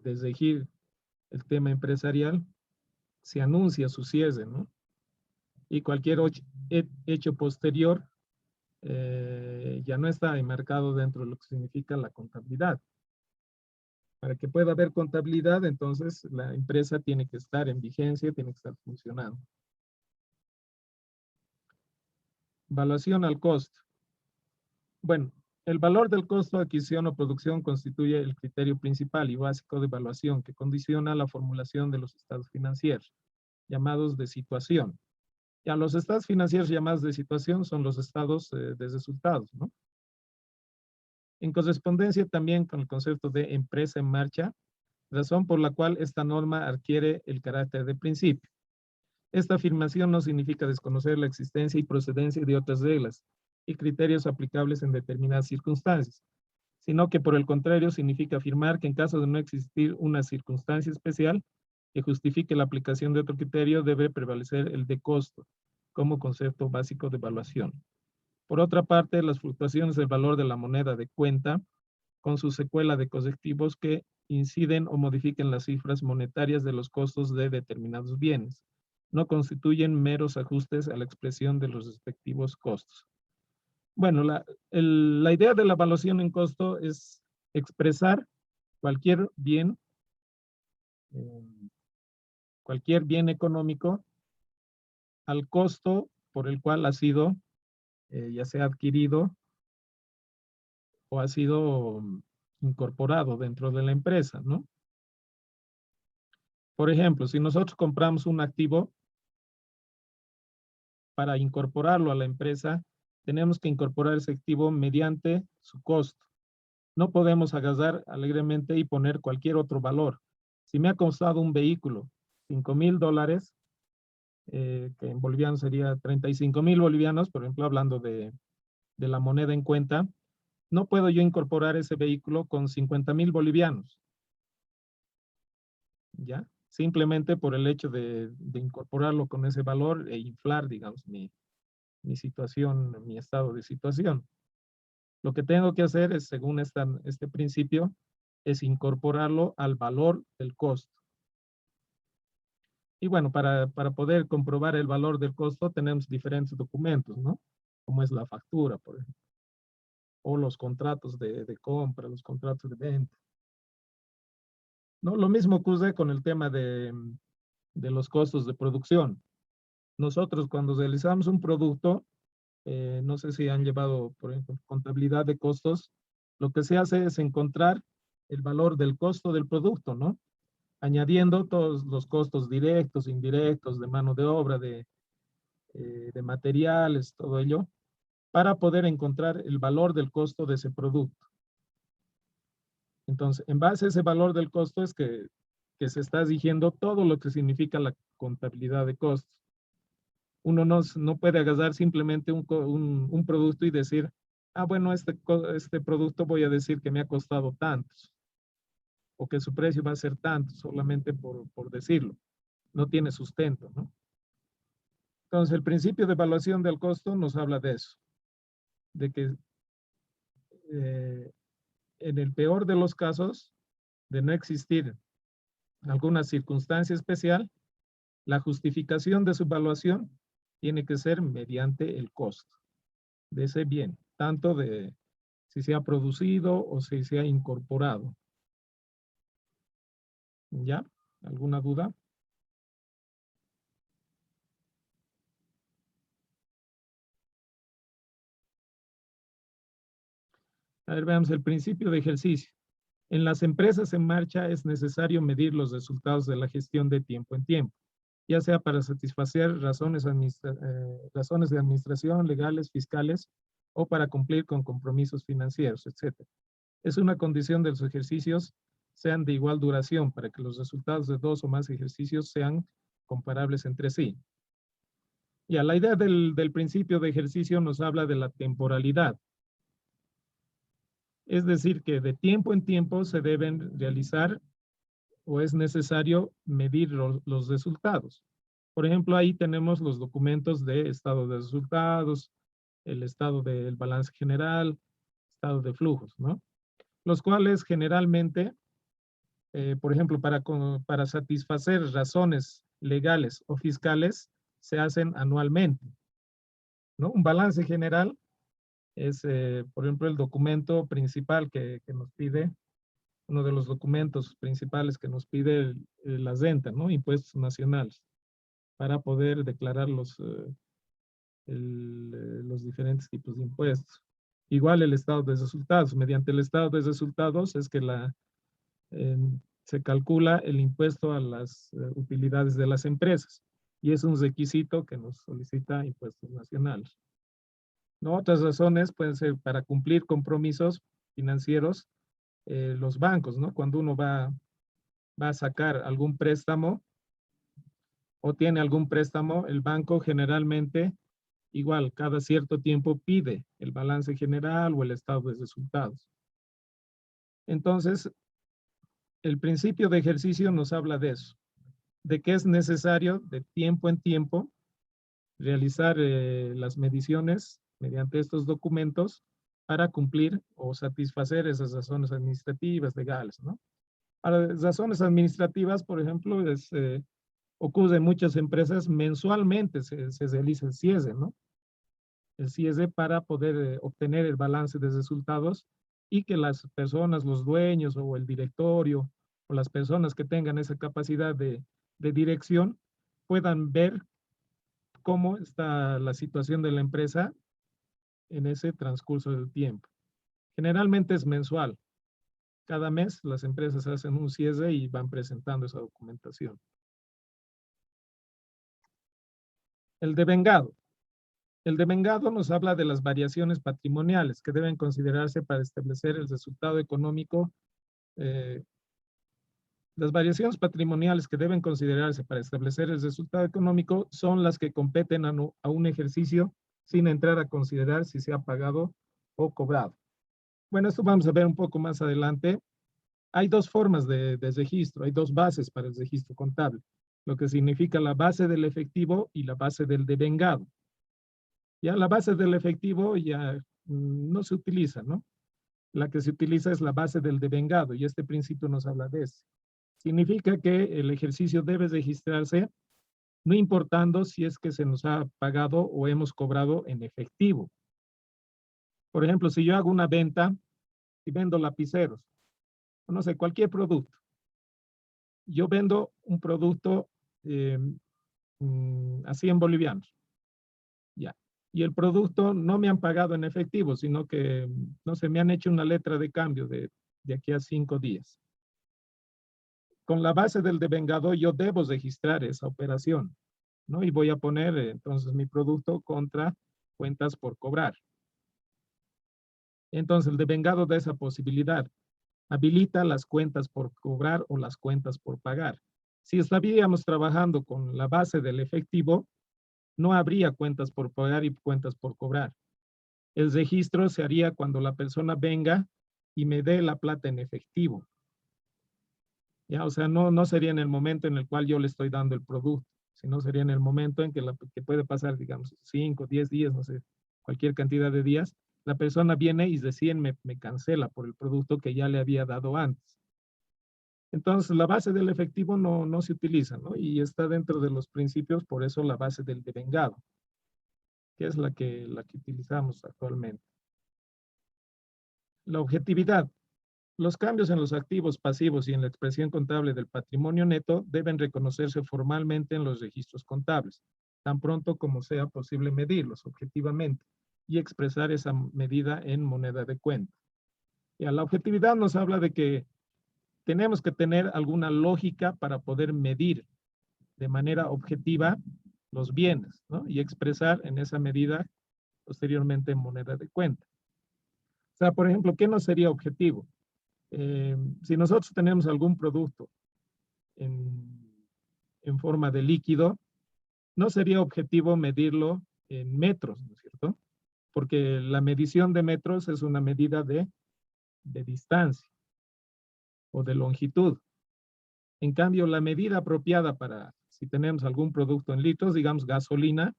regir el tema empresarial, se anuncia su cierre, ¿no? Y cualquier hecho posterior ya no está enmarcado dentro de lo que significa la contabilidad. Para que pueda haber contabilidad, entonces la empresa tiene que estar en vigencia, tiene que estar funcionando. Evaluación al costo. Bueno, el valor del costo de adquisición o producción constituye el criterio principal y básico de evaluación que condiciona la formulación de los estados financieros, llamados de situación. Ya los estados financieros llamados de situación son los estados de resultados, ¿no? En correspondencia también con el concepto de empresa en marcha, razón por la cual esta norma adquiere el carácter de principio. Esta afirmación no significa desconocer la existencia y procedencia de otras reglas y criterios aplicables en determinadas circunstancias, sino que por el contrario significa afirmar que en caso de no existir una circunstancia especial que justifique la aplicación de otro criterio, debe prevalecer el de costo como concepto básico de evaluación. Por otra parte, las fluctuaciones del valor de la moneda de cuenta, con su secuela de correctivos que inciden o modifiquen las cifras monetarias de los costos de determinados bienes, no constituyen meros ajustes a la expresión de los respectivos costos. Bueno, la idea de la evaluación en costo es expresar cualquier bien económico al costo por el cual ha sido ya sea adquirido o ha sido incorporado dentro de la empresa, ¿no? Por ejemplo, si nosotros compramos un activo para incorporarlo a la empresa, tenemos que incorporar ese activo mediante su costo. No podemos agarrar alegremente y poner cualquier otro valor. Si me ha costado un vehículo $5,000, que en bolivianos sería 35,000 bolivianos, por ejemplo, hablando de la moneda en cuenta, no puedo yo incorporar ese vehículo con 50,000 bolivianos. ¿Ya? Simplemente por el hecho de incorporarlo con ese valor e inflar, digamos, mi situación, mi estado de situación. Lo que tengo que hacer es, según este principio, es incorporarlo al valor del costo. Y bueno, para poder comprobar el valor del costo tenemos diferentes documentos, ¿no? Como es la factura, por ejemplo. O los contratos de compra, los contratos de venta. ¿No? Lo mismo ocurre con el tema de los costos de producción. Nosotros cuando realizamos un producto, no sé si han llevado, por ejemplo, contabilidad de costos, lo que se hace es encontrar el valor del costo del producto, ¿no? Añadiendo todos los costos directos, indirectos, de mano de obra, de materiales, todo ello, para poder encontrar el valor del costo de ese producto. Entonces, en base a ese valor del costo es que se está diciendo todo lo que significa la contabilidad de costos. Uno no puede agarrar simplemente un producto y decir, ah, bueno, este producto voy a decir que me ha costado tantos, o que su precio va a ser tanto, solamente por decirlo. No tiene sustento, ¿no? Entonces, el principio de evaluación del costo nos habla de eso, de que en el peor de los casos, de no existir alguna circunstancia especial, la justificación de su evaluación tiene que ser mediante el costo de ese bien, tanto de si se ha producido o si se ha incorporado. ¿Ya? ¿Alguna duda? A ver, veamos el principio de ejercicio. En las empresas en marcha es necesario medir los resultados de la gestión de tiempo en tiempo, ya sea para satisfacer razones de administración, legales, fiscales, o para cumplir con compromisos financieros, etc. Es una condición de los ejercicios sean de igual duración para que los resultados de 2 o más ejercicios sean comparables entre sí. Ya, la idea del principio de ejercicio nos habla de la temporalidad. Es decir, que de tiempo en tiempo se deben realizar o es necesario medir los resultados. Por ejemplo, ahí tenemos los documentos de estado de resultados, el estado del balance general, estado de flujos, ¿no? Los cuales generalmente, por ejemplo, para satisfacer razones legales o fiscales, se hacen anualmente, ¿no? Un balance general es, por ejemplo, el documento principal que nos pide, uno de los documentos principales que nos pide la renta, ¿no? Impuestos nacionales, para poder declarar los diferentes tipos de impuestos. Igual el estado de resultados. Mediante el estado de resultados es que se calcula el impuesto a las utilidades de las empresas. Y es un requisito que nos solicita impuestos nacionales. ¿No? Otras razones pueden ser para cumplir compromisos financieros, los bancos, ¿no? Cuando uno va a sacar algún préstamo o tiene algún préstamo, el banco generalmente, igual, cada cierto tiempo pide el balance general o el estado de resultados. Entonces, el principio de ejercicio nos habla de eso, de que es necesario de tiempo en tiempo realizar las mediciones mediante estos documentos para cumplir o satisfacer esas razones administrativas, legales, ¿no? Para razones administrativas, por ejemplo, ocurre en muchas empresas mensualmente se realiza el cierre, ¿no? El cierre para poder obtener el balance de resultados y que las personas, los dueños o el directorio o las personas que tengan esa capacidad de dirección puedan ver cómo está la situación de la empresa en ese transcurso del tiempo. Generalmente es mensual. Cada mes las empresas hacen un cierre y van presentando esa documentación. El devengado. El devengado nos habla de las variaciones patrimoniales que deben considerarse para establecer el resultado económico. Las variaciones patrimoniales que deben considerarse para establecer el resultado económico son las que competen a un ejercicio sin entrar a considerar si se ha pagado o cobrado. Bueno, esto vamos a ver un poco más adelante. Hay dos formas de registro, hay dos bases para el registro contable, lo que significa la base del efectivo y la base del devengado. Ya la base del efectivo ya no se utiliza, ¿no? La que se utiliza es la base del devengado y este principio nos habla de eso. Significa que el ejercicio debe registrarse no importando si es que se nos ha pagado o hemos cobrado en efectivo. Por ejemplo, si yo hago una venta y vendo lapiceros, o no sé, cualquier producto. Yo vendo un producto así en bolivianos. Ya. Y el producto no me han pagado en efectivo, sino que, no sé, me han hecho una letra de cambio de aquí a 5 días. Con la base del devengado yo debo registrar esa operación, ¿no? Y voy a poner entonces mi producto contra cuentas por cobrar. Entonces el devengado da esa posibilidad. Habilita las cuentas por cobrar o las cuentas por pagar. Si estaríamos trabajando con la base del efectivo, no habría cuentas por pagar y cuentas por cobrar. El registro se haría cuando la persona venga y me dé la plata en efectivo. Ya, o sea, no sería en el momento en el cual yo le estoy dando el producto. sino sería en el momento en que puede pasar, digamos, 5, 10 días, no sé, cualquier cantidad de días, la persona viene y recién me cancela por el producto que ya le había dado antes. Entonces, la base del efectivo no se utiliza, ¿no? Y está dentro de los principios, por eso la base del devengado, que es la que utilizamos actualmente. La objetividad. Los cambios en los activos pasivos y en la expresión contable del patrimonio neto deben reconocerse formalmente en los registros contables, tan pronto como sea posible medirlos objetivamente y expresar esa medida en moneda de cuenta. Y a la objetividad nos habla de que tenemos que tener alguna lógica para poder medir de manera objetiva los bienes, ¿no? Y expresar en esa medida posteriormente en moneda de cuenta. O sea, por ejemplo, ¿qué no sería objetivo? Si nosotros tenemos algún producto en forma de líquido, no sería objetivo medirlo en metros, ¿no es cierto? Porque la medición de metros es una medida de distancia o de longitud. En cambio, la medida apropiada para, si tenemos algún producto en litros, digamos gasolina,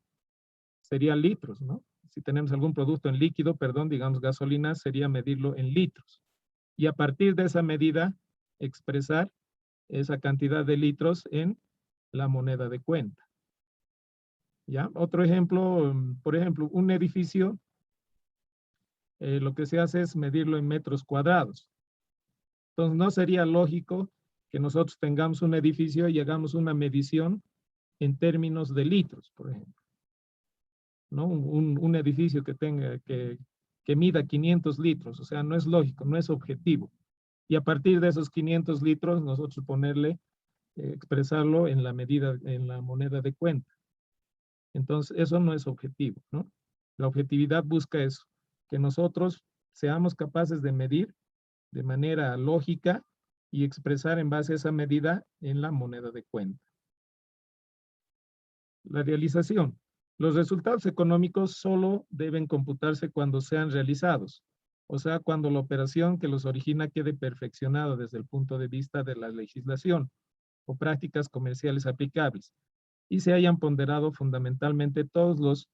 sería litros, ¿no? Si tenemos algún producto en líquido, perdón, digamos gasolina, sería medirlo en litros. Y a partir de esa medida, expresar esa cantidad de litros en la moneda de cuenta. ¿Ya? Otro ejemplo, por ejemplo, un edificio, lo que se hace es medirlo en metros cuadrados. Entonces, no sería lógico que nosotros tengamos un edificio y hagamos una medición en términos de litros, por ejemplo. ¿No? Un edificio que tenga, que mida 500 litros, o sea, no es lógico, no es objetivo. Y a partir de esos 500 litros, nosotros ponerle, expresarlo en la medida, en la moneda de cuenta. Entonces, eso no es objetivo, ¿no? La objetividad busca eso, que nosotros seamos capaces de medir de manera lógica y expresar en base a esa medida en la moneda de cuenta. La realización. Los resultados económicos solo deben computarse cuando sean realizados, o sea, cuando la operación que los origina quede perfeccionada desde el punto de vista de la legislación o prácticas comerciales aplicables y se hayan ponderado fundamentalmente todos los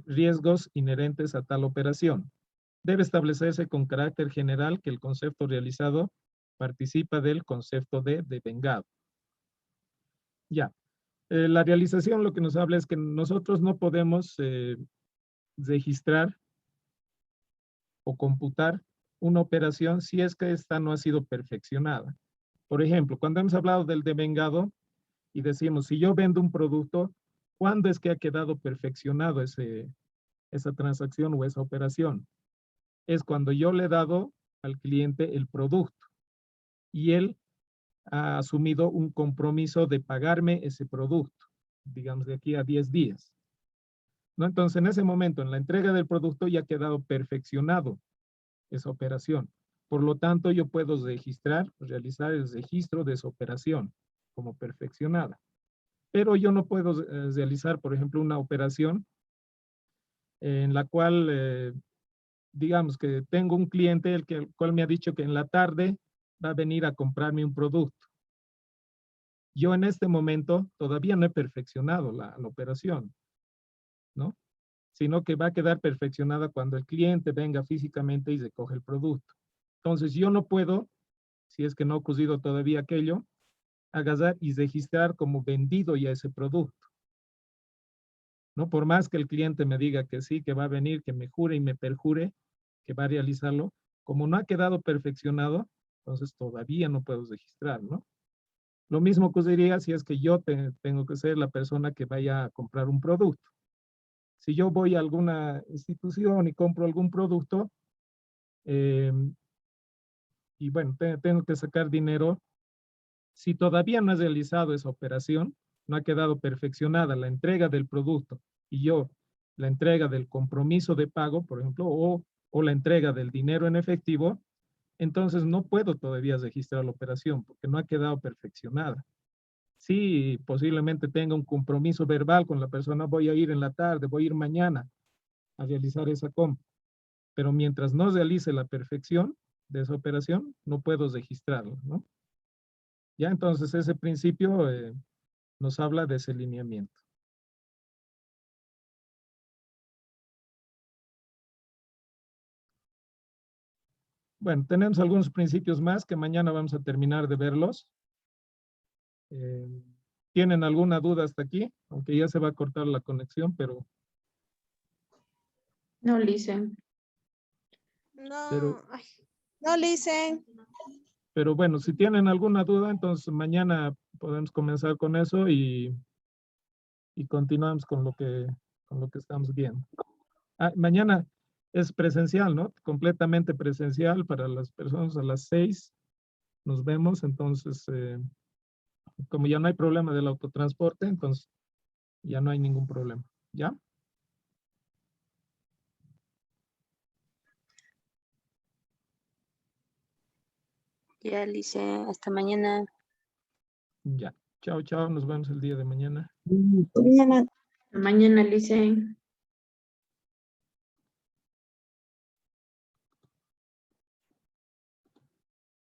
riesgos inherentes a tal operación. Debe establecerse con carácter general que el concepto realizado participa del concepto de devengado. Ya. La realización lo que nos habla es que nosotros no podemos registrar o computar una operación si es que esta no ha sido perfeccionada. Por ejemplo, cuando hemos hablado del devengado y decimos, si yo vendo un producto, ¿cuándo es que ha quedado perfeccionado esa transacción o esa operación? Es cuando yo le he dado al cliente el producto y él ha asumido un compromiso de pagarme ese producto, digamos de aquí a 10 días. ¿No? Entonces, en ese momento, en la entrega del producto ya ha quedado perfeccionado esa operación. Por lo tanto, yo puedo realizar el registro de esa operación como perfeccionada. Pero yo no puedo realizar, por ejemplo, una operación en la cual, digamos que tengo un cliente el cual me ha dicho que en la tarde va a venir a comprarme un producto. Yo en este momento todavía no he perfeccionado la operación, ¿no? Sino que va a quedar perfeccionada cuando el cliente venga físicamente y recoge el producto. Entonces yo no puedo, si es que no ha ocurrido todavía aquello, agarrar y registrar como vendido ya ese producto. ¿No? Por más que el cliente me diga que sí, que va a venir, que me jure y me perjure que va a realizarlo, como no ha quedado perfeccionado, entonces todavía no puedo registrar, ¿no? Lo mismo ocurriría si es que yo tengo que ser la persona que vaya a comprar un producto. Si yo voy a alguna institución y compro algún producto, y bueno, tengo que sacar dinero, si todavía no he realizado esa operación, no ha quedado perfeccionada la entrega del producto y yo la entrega del compromiso de pago, por ejemplo, o la entrega del dinero en efectivo, entonces no puedo todavía registrar la operación porque no ha quedado perfeccionada. Sí, posiblemente tenga un compromiso verbal con la persona, voy a ir en la tarde, voy a ir mañana a realizar esa compra. Pero mientras no realice la perfección de esa operación, no puedo registrarla, ¿no? Ya entonces ese principio nos habla de ese lineamiento. Bueno, tenemos algunos principios más que mañana vamos a terminar de verlos. ¿Tienen alguna duda hasta aquí? Aunque ya se va a cortar la conexión, pero... No, Licen. Pero- No, Licen. Pero bueno, si tienen alguna duda, entonces mañana podemos comenzar con eso y continuamos con lo que estamos viendo. Mañana es presencial, ¿no? Completamente presencial para las personas a las 6. Nos vemos, entonces, como ya no hay problema del autotransporte, entonces ya no hay ningún problema. ¿Ya? Ya, Alicia, hasta mañana. Ya. Chao, chao. Nos vemos el día de mañana. Mañana. Mañana, Licen.